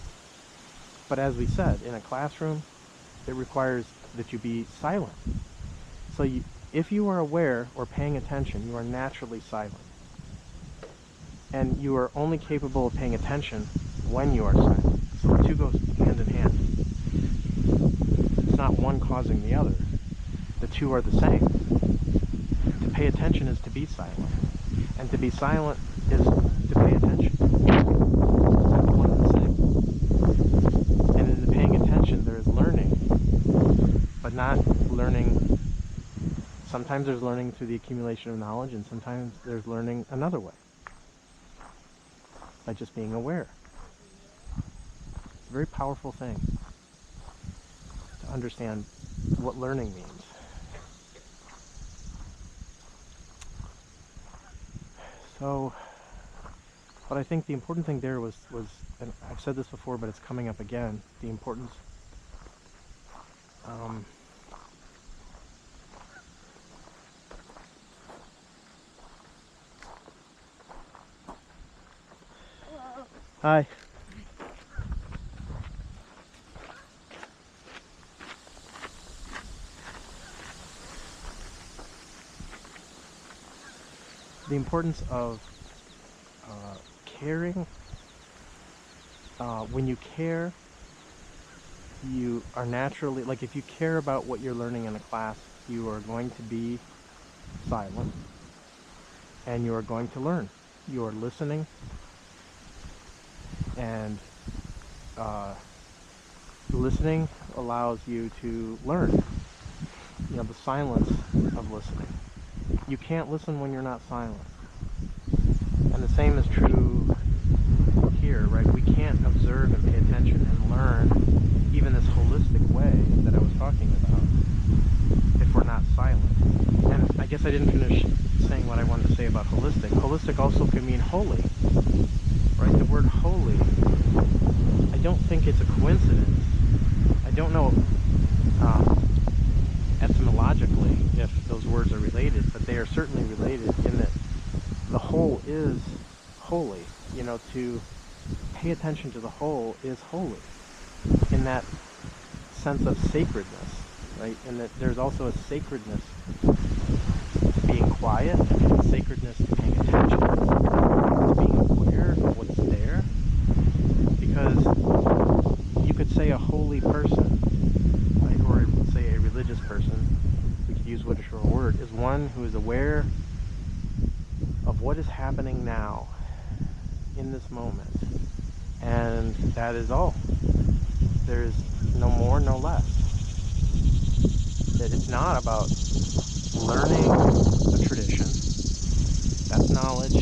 S1: But as we said, in a classroom, it requires that you be silent. So if you are aware or paying attention, you are naturally silent. And you are only capable of paying attention when you are silent. So the two goes hand in hand. It's not one causing the other. The two are the same. To pay attention is to be silent. And to be silent is to pay attention. One and the same. And in the paying attention, there is learning. But not learning. Sometimes there's learning through the accumulation of knowledge, and sometimes there's learning another way. By just being aware. It's a very powerful thing to understand what learning means. So, but I think the important thing there was, and I've said this before, but it's coming up again, the importance Hi. The importance of caring. When you care, you are naturally, like if you care about what you're learning in a class, you are going to be silent and you are going to learn. You are listening, and listening allows you to learn. The silence of listening. You can't listen when you're not silent. And the same is true here, right? We can't observe and pay attention and learn even this holistic way that I was talking about if we're not silent. And I guess I didn't finish saying what I wanted to say about holistic. Holistic also can mean holy, right? The word holy, I don't think it's a coincidence. I don't know etymologically if those words are related, but they are certainly related in that the whole is holy. To pay attention to the whole is holy in that sense of sacredness, right? And that there's also a sacredness to being quiet, the sacredness to paying attention, to being aware of what's there. Because you could say a holy person, right, or say a religious person, we could use whichever word, is one who is aware of what is happening now, in this moment. And that is all. There's no more, no less. That it's not about learning a tradition. That's knowledge.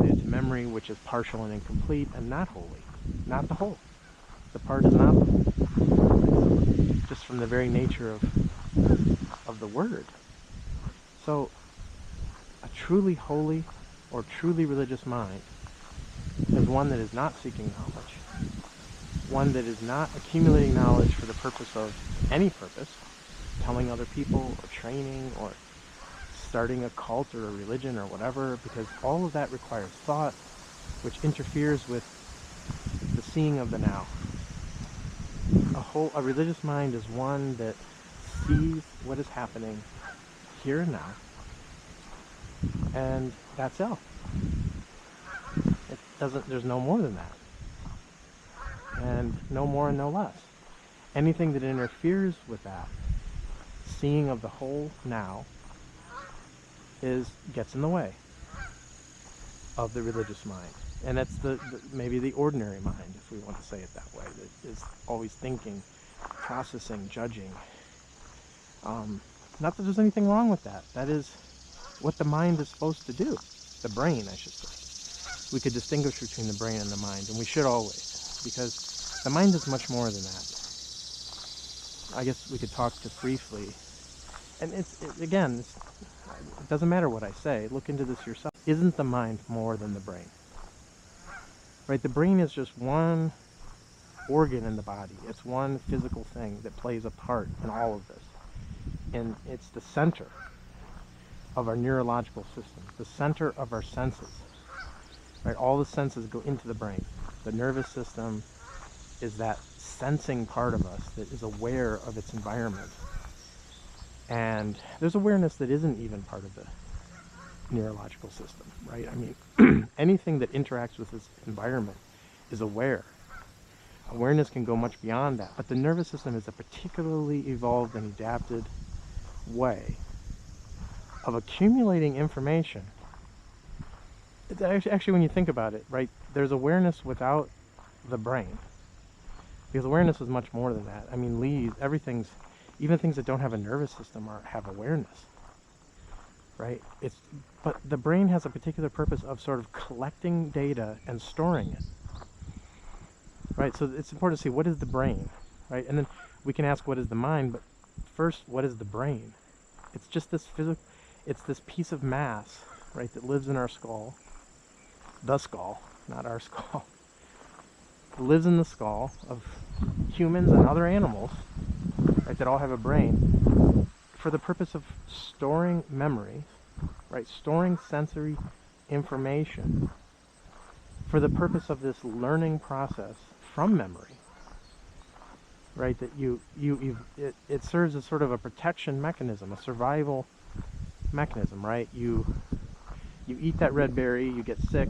S1: It's memory, which is partial and incomplete and not holy. Not the whole. The part is not the whole. Just from the very nature of the word. So, a truly holy or truly religious mind is one that is not seeking knowledge, one that is not accumulating knowledge for the purpose of any purpose, telling other people or training or starting a cult or a religion or whatever, because all of that requires thought, which interferes with the seeing of the now. A religious mind is one that sees what is happening here and now, and that's all. There's no more than that. And no more and no less. Anything that interferes with that seeing of the whole now gets in the way of the religious mind. And that's maybe the ordinary mind, if we want to say it that way, that is always thinking, processing, judging. Not that there's anything wrong with that. That is what the mind is supposed to do. The brain, I should say. We could distinguish between the brain and the mind, and we should always, because the mind is much more than that. I guess we could talk just briefly. And it doesn't matter what I say. Look into this yourself. Isn't the mind more than the brain? Right? The brain is just one organ in the body. It's one physical thing that plays a part in all of this. And it's the center of our neurological system, the center of our senses. Right? All the senses go into the brain. The nervous system is that sensing part of us that is aware of its environment. And there's awareness that isn't even part of the neurological system, right? I mean, anything that interacts with this environment is aware. Awareness can go much beyond that, but the nervous system is a particularly evolved and adapted way of accumulating information. It's actually, when you think about it, right, there's awareness without the brain, because awareness is much more than that. I mean, even things that don't have a nervous system have awareness, right? But the brain has a particular purpose of sort of collecting data and storing it, right? So it's important to see, what is the brain, right? And then we can ask, what is the mind? But first, what is the brain? It's just this it's this piece of mass, right, that lives in our skull. The skull, not our skull. It lives in the skull of humans and other animals, right, that all have a brain, for the purpose of storing memories, right, storing sensory information, for the purpose of this learning process from memory, right, that it serves as sort of a protection mechanism, a survival mechanism, right? You eat that red berry, you get sick,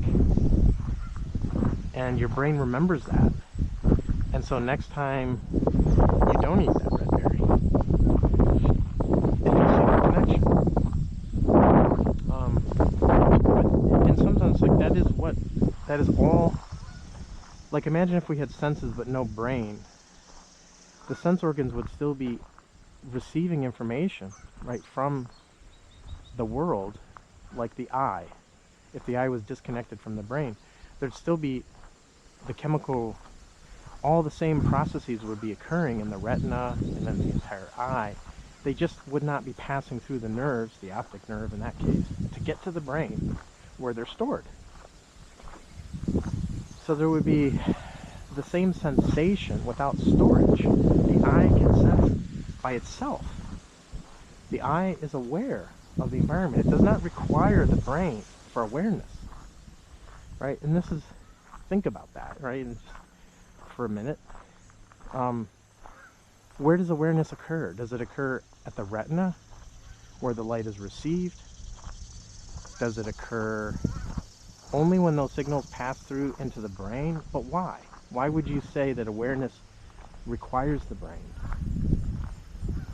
S1: and your brain remembers that. And so next time you don't eat that red berry, it makes a connection. But in some sense, like, that is all. Like, imagine if we had senses but no brain. The sense organs would still be receiving information, right, from the world, like the eye. If the eye was disconnected from the brain, there'd still be the chemical, all the same processes would be occurring in the retina and then the entire eye. They just would not be passing through the nerves, the optic nerve in that case, to get to the brain where they're stored. So there would be the same sensation without storage. The eye can sense by itself. The eye is aware of the environment. It does not require the brain for awareness, right? And think about that, right? And just for a minute. where does awareness occur? Does it occur at the retina, where the light is received? Does it occur only when those signals pass through into the brain? But why? Why would you say that awareness requires the brain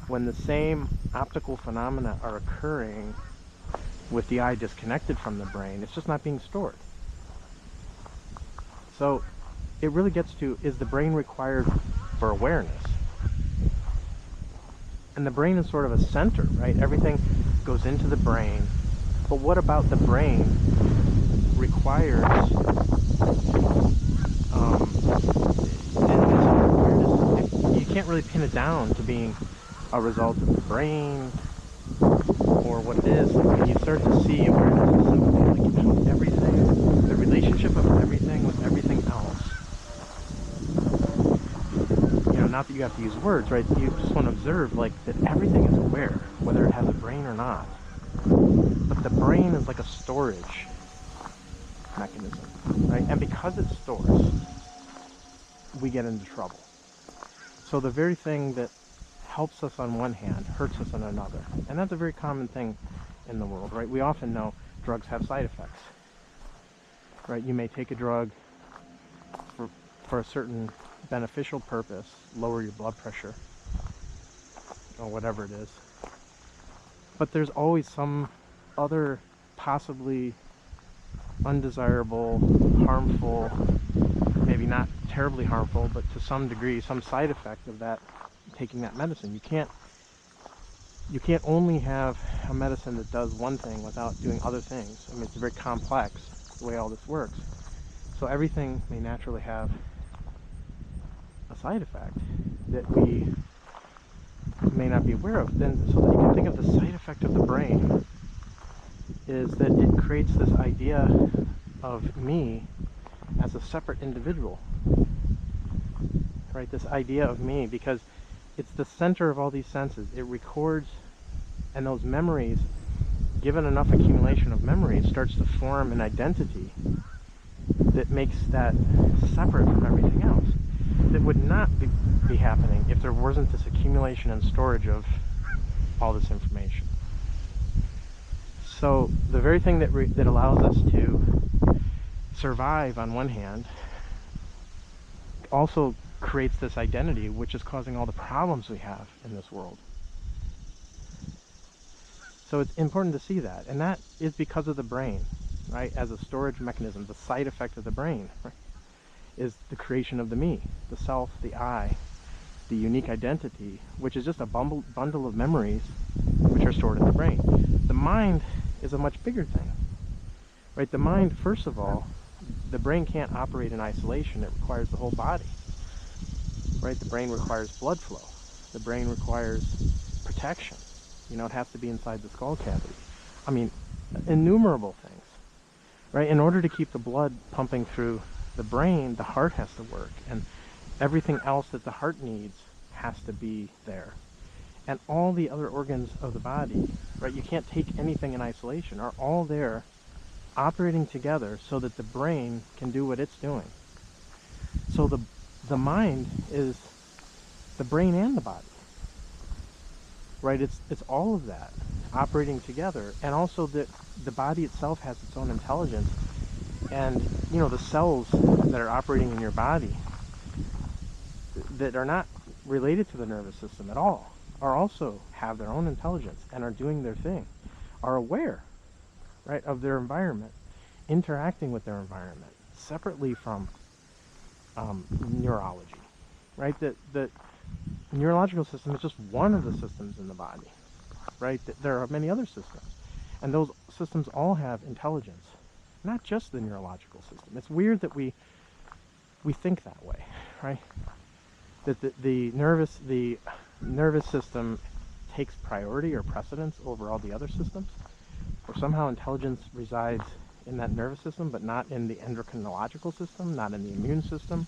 S1: when the same optical phenomena are occurring with the eye disconnected from the brain? It's just not being stored. So it really gets to, is the brain required for awareness? And the brain is sort of a center, right? Everything goes into the brain. But what about the brain requires awareness? You can't really pin it down to being a result of the brain or what it is. Like when you start to see awareness as something like how everything, the relationship of everything with everything else. You know, not that you have to use words, right? You just want to observe like that everything is aware, whether it has a brain or not. But the brain is like a storage mechanism, right? And because it stores, we get into trouble. So the very thing that helps us on one hand hurts us on another. And that's a very common thing in the world, right? We often know drugs have side effects, right? You may take a drug for a certain beneficial purpose, lower your blood pressure, or whatever it is. But there's always some other possibly undesirable, harmful, maybe not terribly harmful, but to some degree, some side effect of that, taking that medicine. You can't only have a medicine that does one thing without doing other things. I mean, it's very complex the way all this works. So everything may naturally have a side effect that we may not be aware of. Then, so that you can think of the side effect of the brain is that it creates this idea of me as a separate individual, right? This idea of me, because it's the center of all these senses. It records, and those memories, given enough accumulation of memories, starts to form an identity that makes that separate from everything else. That would not be happening if there wasn't this accumulation and storage of all this information. So the very thing that allows us to survive on one hand also creates this identity, which is causing all the problems we have in this world. So it's important to see that, and that is because of the brain, right? As a storage mechanism, the side effect of the brain, right, is the creation of the me, the self, the I, the unique identity, which is just a bundle of memories which are stored in the brain. The mind is a much bigger thing, right? The mind, first of all, the brain can't operate in isolation. It requires the whole body, right? The brain requires blood flow. The brain requires protection. You know, it has to be inside the skull cavity. I mean, innumerable things, right? In order to keep the blood pumping through the brain, the heart has to work, and everything else that the heart needs has to be there. And all the other organs of the body, right, you can't take anything in isolation, are all there operating together so that the brain can do what it's doing. So the mind is the brain and the body, right? It's all of that operating together, and also that the body itself has its own intelligence. And you know, the cells that are operating in your body that are not related to the nervous system at all are also have their own intelligence and are doing their thing, are aware, right, of their environment, interacting with their environment separately from neurology, right? The neurological system is just one of the systems in the body, right? There are many other systems, and those systems all have intelligence, not just the neurological system. It's weird that we think that way, right? That the nervous system takes priority or precedence over all the other systems, or somehow intelligence resides in that nervous system, but not in the endocrinological system, not in the immune system,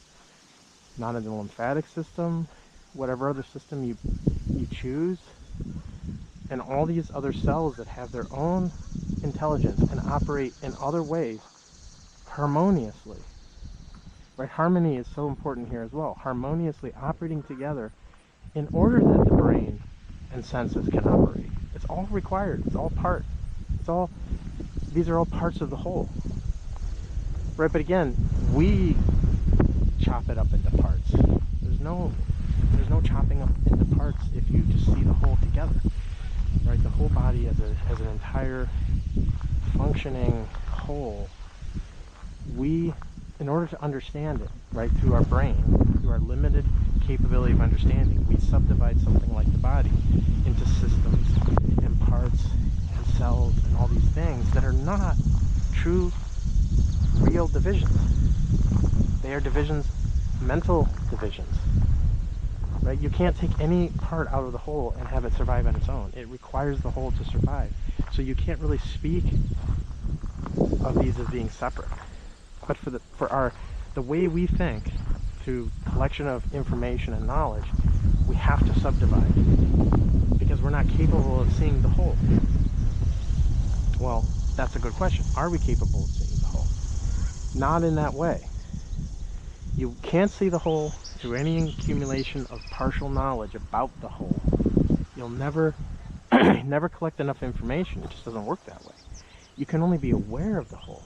S1: not in the lymphatic system, whatever other system you choose, and all these other cells that have their own intelligence and operate in other ways harmoniously. Right? Harmony is so important here as well. Harmoniously operating together in order that the brain and senses can operate. It's all required. It's all part. These are all parts of the whole. Right, but again, we chop it up into parts. There's no chopping up into parts if you just see the whole together. Right, the whole body as an entire functioning whole. In order to understand it, right, through our brain, through our limited capability of understanding, we subdivide something like the body into systems and parts and cells and all these things that are not true, real divisions. They are divisions, mental divisions. Right? You can't take any part out of the whole and have it survive on its own. It requires the whole to survive. So you can't really speak of these as being separate. But the way we think, through collection of information and knowledge, we have to subdivide because we're not capable of seeing the whole. Well, that's a good question. Are we capable of seeing the whole? Not in that way. You can't see the whole through any accumulation of partial knowledge about the whole. You'll never collect enough information. It just doesn't work that way. You can only be aware of the whole.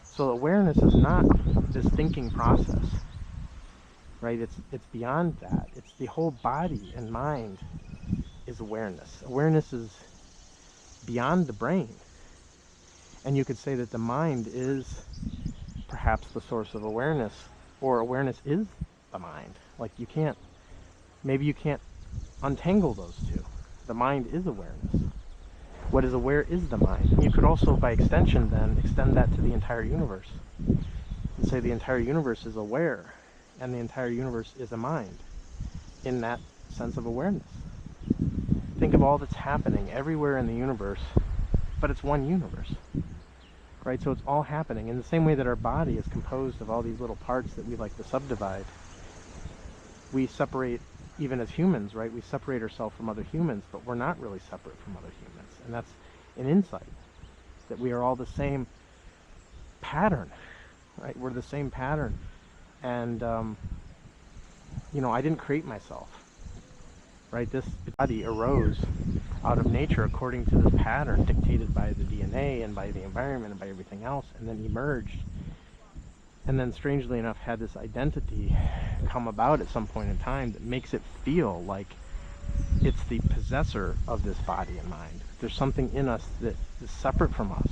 S1: So awareness is not this thinking process, right? It's beyond that. It's the whole body and mind is awareness. Awareness is beyond the brain. And you could say that the mind is perhaps the source of awareness, or awareness is the mind. Like maybe you can't untangle those two. The mind is awareness. What is aware is the mind. You could also, by extension then, extend that to the entire universe. And say the entire universe is aware, and the entire universe is a mind, in that sense of awareness. Think of all that's happening everywhere in the universe, but it's one universe. Right? So it's all happening in the same way that our body is composed of all these little parts that we like to subdivide. We separate, even as humans, right? We separate ourselves from other humans, but we're not really separate from other humans. And that's an insight, that we are all the same pattern, right? We're the same pattern. And, I didn't create myself, right? This body arose out of nature according to this pattern dictated by the DNA and by the environment and by everything else, and then emerged, and then strangely enough had this identity come about at some point in time that makes it feel like it's the possessor of this body and mind. There's something in us that is separate from us,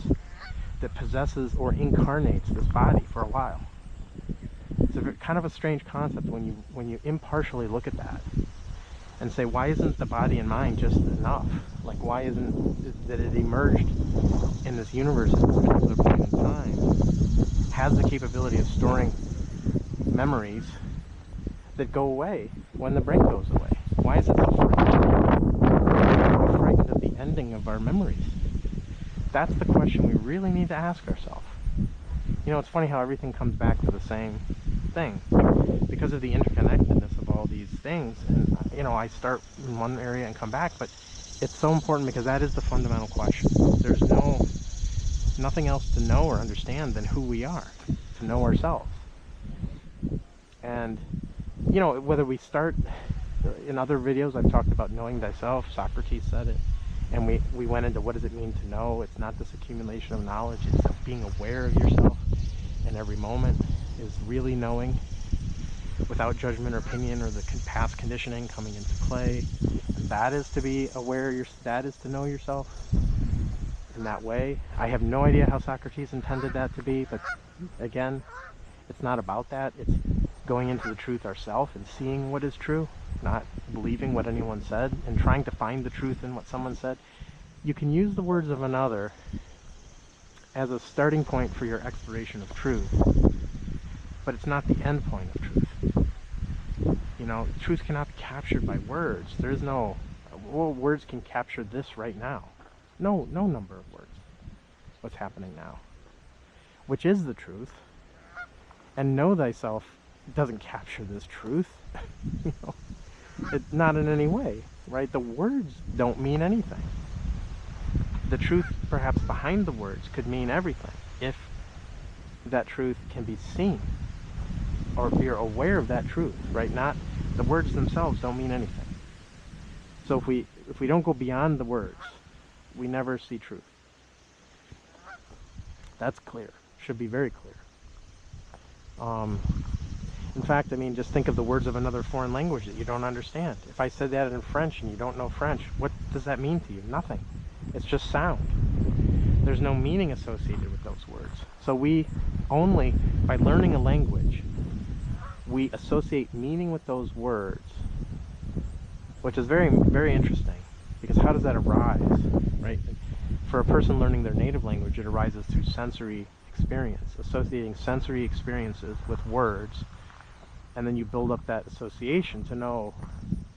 S1: that possesses or incarnates this body for a while. It's kind of a strange concept when you impartially look at that and say, why isn't the body and mind just enough? Like, why isn't it that it emerged in this universe at this particular point in time, has the capability of storing memories that go away when the brain goes away? Why is it so frightened? We're frightened of the ending of our memories. That's the question we really need to ask ourselves. It's funny how everything comes back to the same thing because of the interconnectedness of all these things. And I start in one area and come back, but it's so important because that is the fundamental question. There's nothing else to know or understand than who we are, to know ourselves. And whether we start in other videos, I've talked about knowing thyself. Socrates said it, and we went into what does it mean to know. It's not this accumulation of knowledge, it's being aware of yourself in every moment, is really knowing without judgment or opinion or the past conditioning coming into play. And that is to be aware, that is to know yourself in that way. I have no idea how Socrates intended that to be, but again, it's not about that. It's going into the truth ourselves and seeing what is true, not believing what anyone said and trying to find the truth in what someone said. You can use the words of another as a starting point for your exploration of truth, but it's not the end point of truth. Truth cannot be captured by words. There is no, words can capture this right now. No number of words. What's happening now, which is the truth. And know thyself doesn't capture this truth. Not in any way, right? The words don't mean anything. The truth perhaps behind the words could mean everything if that truth can be seen, or if you're aware of that truth, right? Not The words themselves don't mean anything. So if we don't go beyond the words, we never see truth. That's clear. Should be very clear. In fact, I mean, just think of the words of another foreign language that you don't understand. If I said that in French and you don't know French, what does that mean to you? Nothing. It's just sound. There's no meaning associated with those words. So we only, by learning a language, we associate meaning with those words, which is very, very interesting, because how does that arise, right? For a person learning their native language, it arises through sensory experience, associating sensory experiences with words, and then you build up that association to know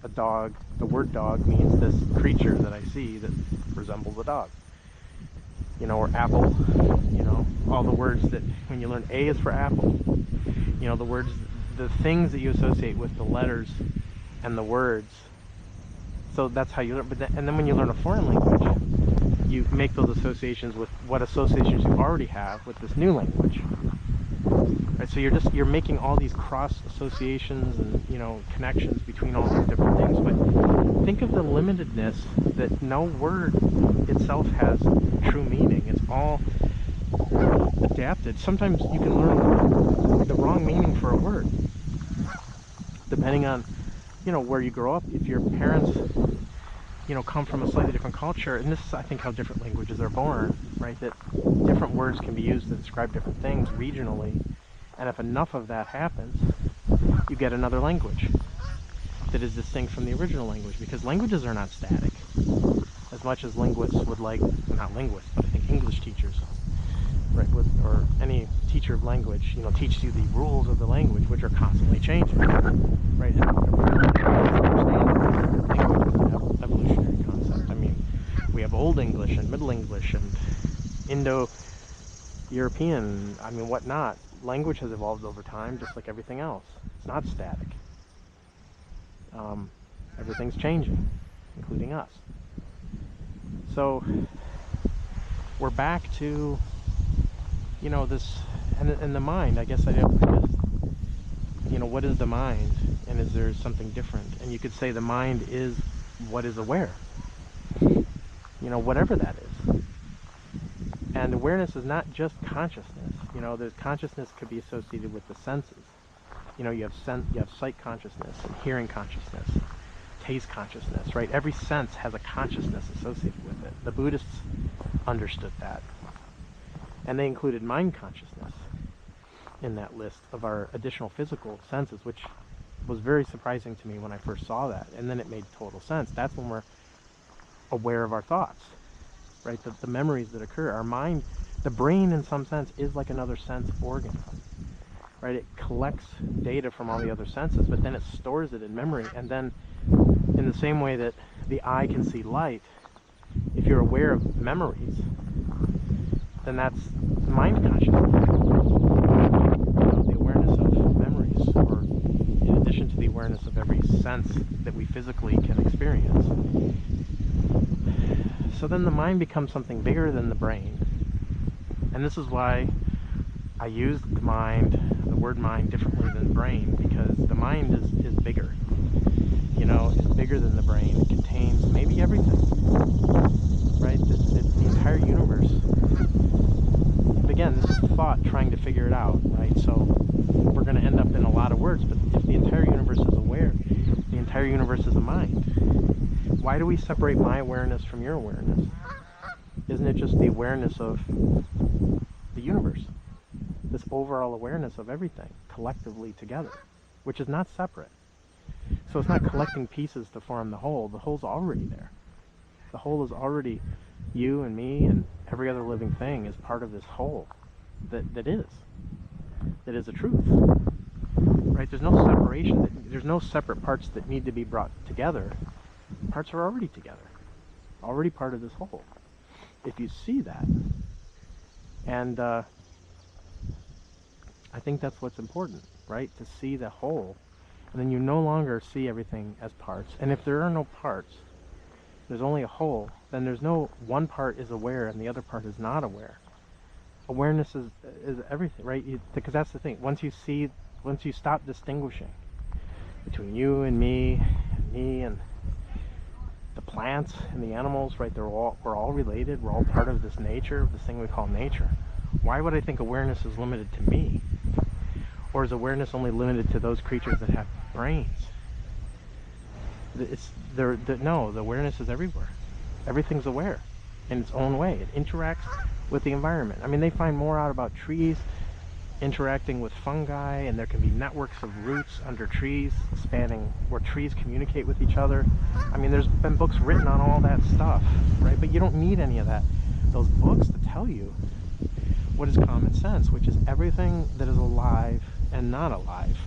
S1: a dog, the word dog means this creature that I see that resembles a dog. You know, or apple, you know, all the words that, when you learn A is for apple, you know, the words, the things that you associate with the letters and the words. So that's how you learn. And then when you learn a foreign language, you make those associations with what associations you already have with this new language. Right? So you're making all these cross associations and, you know, connections between all these different things. But think of the limitedness that no word itself has true meaning. It's all adapted. Sometimes you can learn the wrong meaning for a word, depending on, you know, where you grow up. If your parents, you know, come from a slightly different culture, and this is, I think, how different languages are born, right? That different words can be used to describe different things regionally, and if enough of that happens, you get another language that is distinct from the original language, because languages are not static. As much as linguists would like, not linguists, but I think English teachers, right, or any teacher of language, you know, teaches you the rules of the language, which are constantly changing, right? And language is an evolutionary concept. I mean, we have Old English and Middle English and Indo-European, I mean, whatnot. Language has evolved over time, just like everything else. It's not static. Everything's changing, including us. So we're back to, you know, this, and the mind. I guess, you know, what is the mind, and is there something different? And you could say the mind is what is aware. You know, whatever that is. And awareness is not just consciousness. You know, the consciousness could be associated with the senses. You know, you have sight consciousness and hearing consciousness, taste consciousness, right? Every sense has a consciousness associated with it. The Buddhists understood that. And they included mind consciousness in that list of our additional physical senses, which was very surprising to me when I first saw that. And then it made total sense. That's when we're aware of our thoughts, right? The memories that occur. Our mind, the brain in some sense, is like another sense organ, right? It collects data from all the other senses, but then it stores it in memory. And then in the same way that the eye can see light, if you're aware of memories, then that's mind consciousness. The awareness of memories, or in addition to the awareness of every sense that we physically can experience. So then the mind becomes something bigger than the brain. And this is why I use the word mind differently than brain, because the mind is bigger. You know, it's bigger than the brain. It contains maybe everything, right? The entire universe. Again, this is thought trying to figure it out, right? So we're going to end up in a lot of words, but if the entire universe is aware, the entire universe is a mind. Why do we separate my awareness from your awareness? Isn't it just the awareness of the universe? This overall awareness of everything collectively together, which is not separate. So it's not collecting pieces to form the whole. The whole's already there. The whole is already you and me and every other living thing is part of this whole that is a truth. Right? There's no separation. There's no separate parts that need to be brought together. Parts are already together, already part of this whole. If you see that, and I think that's what's important, right? To see the whole, and then you no longer see everything as parts. And if there are no parts, there's only a whole, then there's no one part is aware and the other part is not aware. Awareness is everything, right? Because that's the thing. Once you stop distinguishing, between you and me and the plants and the animals, right? We're all related. We're all part of this nature, this thing we call nature. Why would I think awareness is limited to me? Or is awareness only limited to those creatures that have brains? No, the awareness is everywhere. Everything's aware in its own way. It interacts with the environment. I mean, they find more out about trees interacting with fungi, and there can be networks of roots under trees spanning where trees communicate with each other. I mean, there's been books written on all that stuff, right? But you don't need any of that, those books, to tell you what is common sense, which is everything that is alive and not alive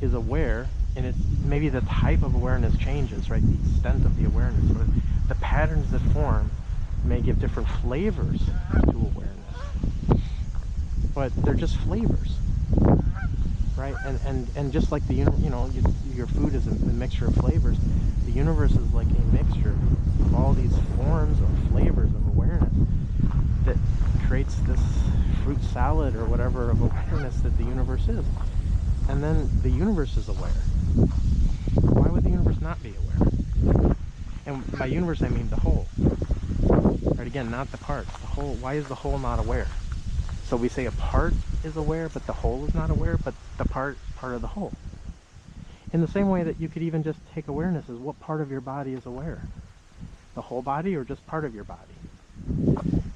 S1: is aware, and it's maybe the type of awareness changes, right? The extent of the awareness, or the patterns that form may give different flavors to awareness, but they're just flavors, right? And just like your food is a mixture of flavors, the universe is like a mixture of all these forms or flavors of awareness that creates this fruit salad or whatever of awareness that the universe is. And then the universe is aware. Why would the universe not be aware? And by universe I mean the whole. Right, again, not the parts. The whole. Why is the whole not aware? So we say a part is aware, but the whole is not aware, but the part is part of the whole. In the same way that you could even just take awareness as what part of your body is aware. The whole body or just part of your body?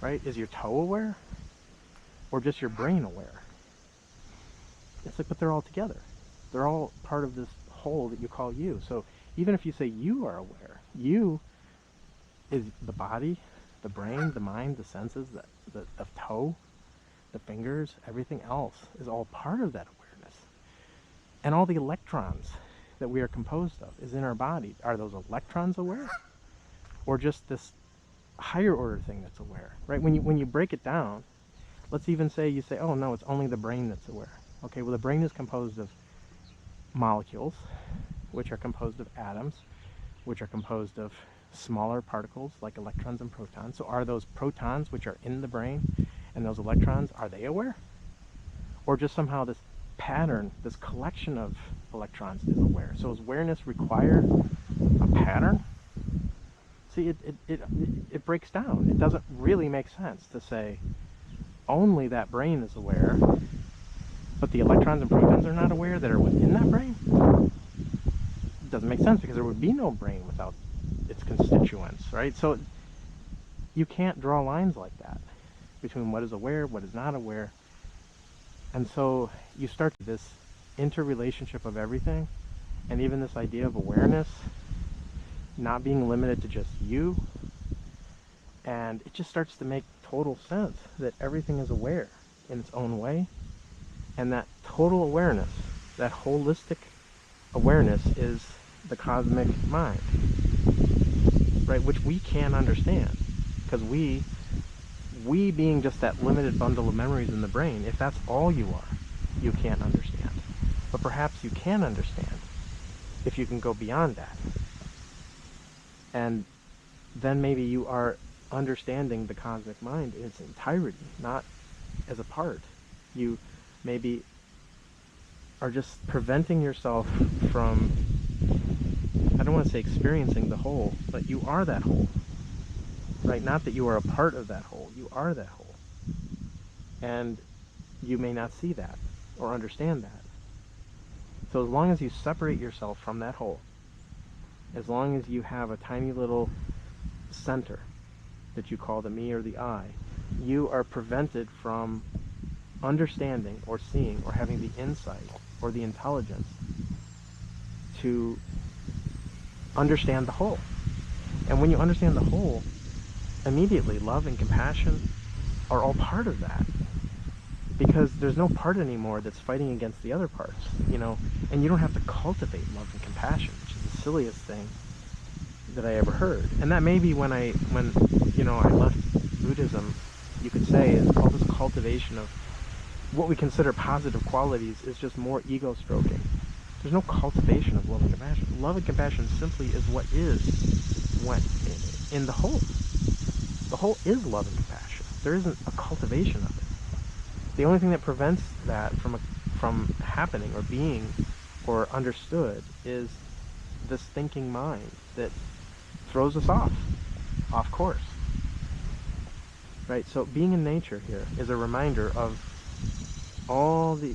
S1: Right? Is your toe aware? Or just your brain aware? It's like, but they're all together. They're all part of this whole that you call you. So even if you say you are aware, you is the body, the brain, the mind, the senses, the toe, the fingers, everything else is all part of that awareness. And all the electrons that we are composed of is in our body. Are those electrons aware? Or just this higher order thing that's aware, right? When you break it down, let's even say you say, oh no, it's only the brain that's aware. Okay, well the brain is composed of molecules, which are composed of atoms, which are composed of smaller particles like electrons and protons. So are those protons which are in the brain and those electrons, are they aware? Or just somehow this pattern, this collection of electrons is aware? So is awareness require a pattern? See, it breaks down. It doesn't really make sense to say only that brain is aware, but the electrons and protons are not aware that are within that brain? It doesn't make sense, because there would be no brain without its constituents, right? So you can't draw lines like that between what is aware, what is not aware. And so you start this interrelationship of everything, and even this idea of awareness not being limited to just you, and it just starts to make total sense that everything is aware in its own way, and that total awareness, that holistic awareness, is the cosmic mind, right? Which we can understand, because we being just that limited bundle of memories in the brain, if that's all you are, you can't understand. But perhaps you can understand if you can go beyond that. And then maybe you are understanding the cosmic mind in its entirety, not as a part. You maybe are just preventing yourself from, I don't want to say experiencing the whole, but you are that whole, right? Not that you are a part of that whole, you are that whole. And you may not see that or understand that. So as long as you separate yourself from that whole, as long as you have a tiny little center that you call the me or the I, you are prevented from understanding or seeing or having the insight or the intelligence to understand the whole. And when you understand the whole, immediately love and compassion are all part of that, because there's no part anymore that's fighting against the other parts, and you don't have to cultivate love and compassion, which is the silliest thing that I ever heard. And that may be when I left Buddhism, you could say, is all this cultivation of what we consider positive qualities is just more ego stroking. There's no cultivation of love and compassion. Love and compassion simply is what is when in the whole. The whole is love and compassion. There isn't a cultivation of it. The only thing that prevents that from happening or being or understood is this thinking mind that throws us off course. Right? So being in nature here is a reminder of all the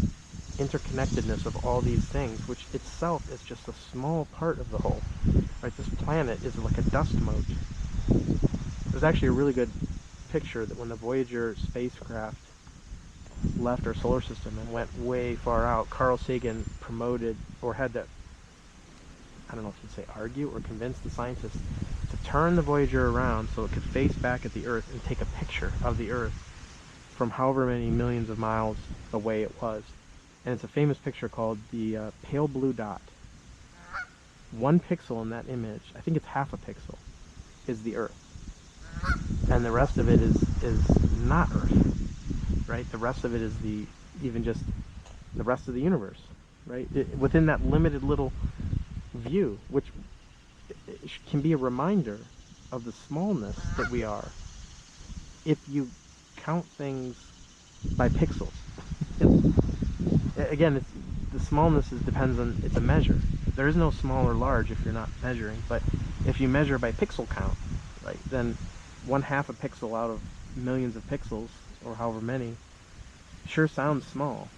S1: interconnectedness of all these things, which itself is just a small part of the whole. Right? This planet is like a dust mote. There's actually a really good picture that when the Voyager spacecraft left our solar system and went way far out, Carl Sagan promoted, or had to, I don't know if you'd say argue or convince the scientists to turn the Voyager around so it could face back at the Earth and take a picture of the Earth from however many millions of miles away it was. And it's a famous picture called the pale blue dot. 1 pixel in that image, I think it's half a pixel, is the Earth. And the rest of it is not Earth. Right? The rest of it is even just the rest of the universe. Right? Within that limited little view, which can be a reminder of the smallness that we are if you count things by pixels. Again, the smallness depends on, it's a measure. There is no small or large if you're not measuring, but if you measure by pixel count, right, then 1/2 a pixel out of millions of pixels, or however many, sure sounds small,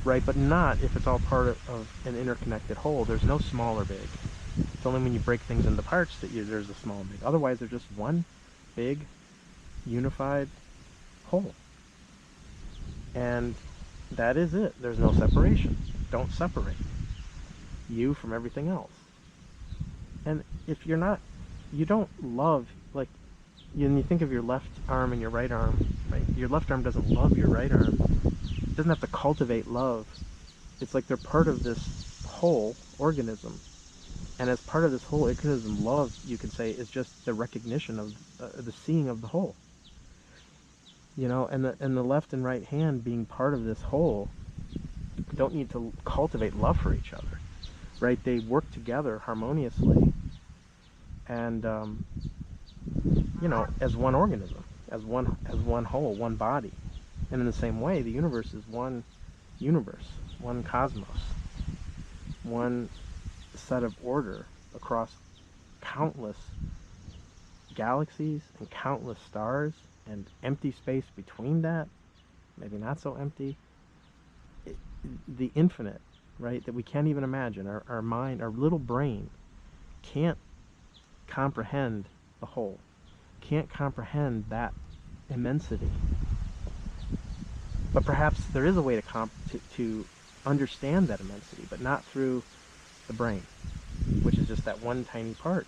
S1: right? But not if it's all part of an interconnected whole. There's no small or big. It's only when you break things into parts that there's a small and big. Otherwise, they're just one big, unified whole. And that is it. There's no separation. Don't separate you from everything else. And if you're not, you don't love, like, when you think of your left arm and your right arm, right? Your left arm doesn't love your right arm. It doesn't have to cultivate love. It's like they're part of this whole organism. And as part of this whole organism, love, you can say, is just the recognition of the seeing of the whole. You know, and the left and right hand being part of this whole don't need to cultivate love for each other, right? They work together harmoniously, and you know, as one organism, as one whole, one body. And in the same way, the universe is one universe, one cosmos, one set of order across countless galaxies and countless stars and empty space between that, maybe not so empty. The infinite, right, that we can't even imagine. Our mind, our little brain can't comprehend the whole, can't comprehend that immensity. But perhaps there is a way to understand that immensity, but not through the brain, which is just that one tiny part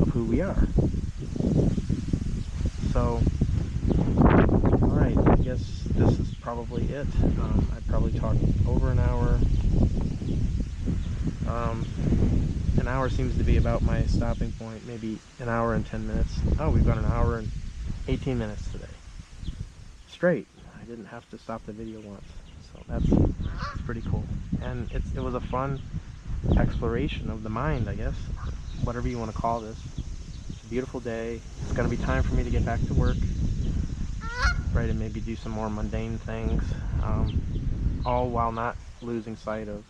S1: of who we are. So, alright, I guess this is probably it. I probably talked over an hour. An hour seems to be about my stopping point, maybe an hour and 10 minutes. Oh, we've got an hour and 18 minutes today. Straight. I didn't have to stop the video once, so that's pretty cool. And it was a fun exploration of the mind, I guess, or whatever you want to call this. It's a beautiful day. It's going to be time for me to get back to work, right, and maybe do some more mundane things, all while not losing sight of,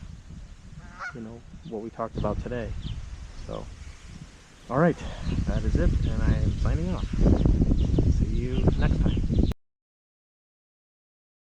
S1: you know, what we talked about today. So, alright, that is it, and I am signing off. See you next time.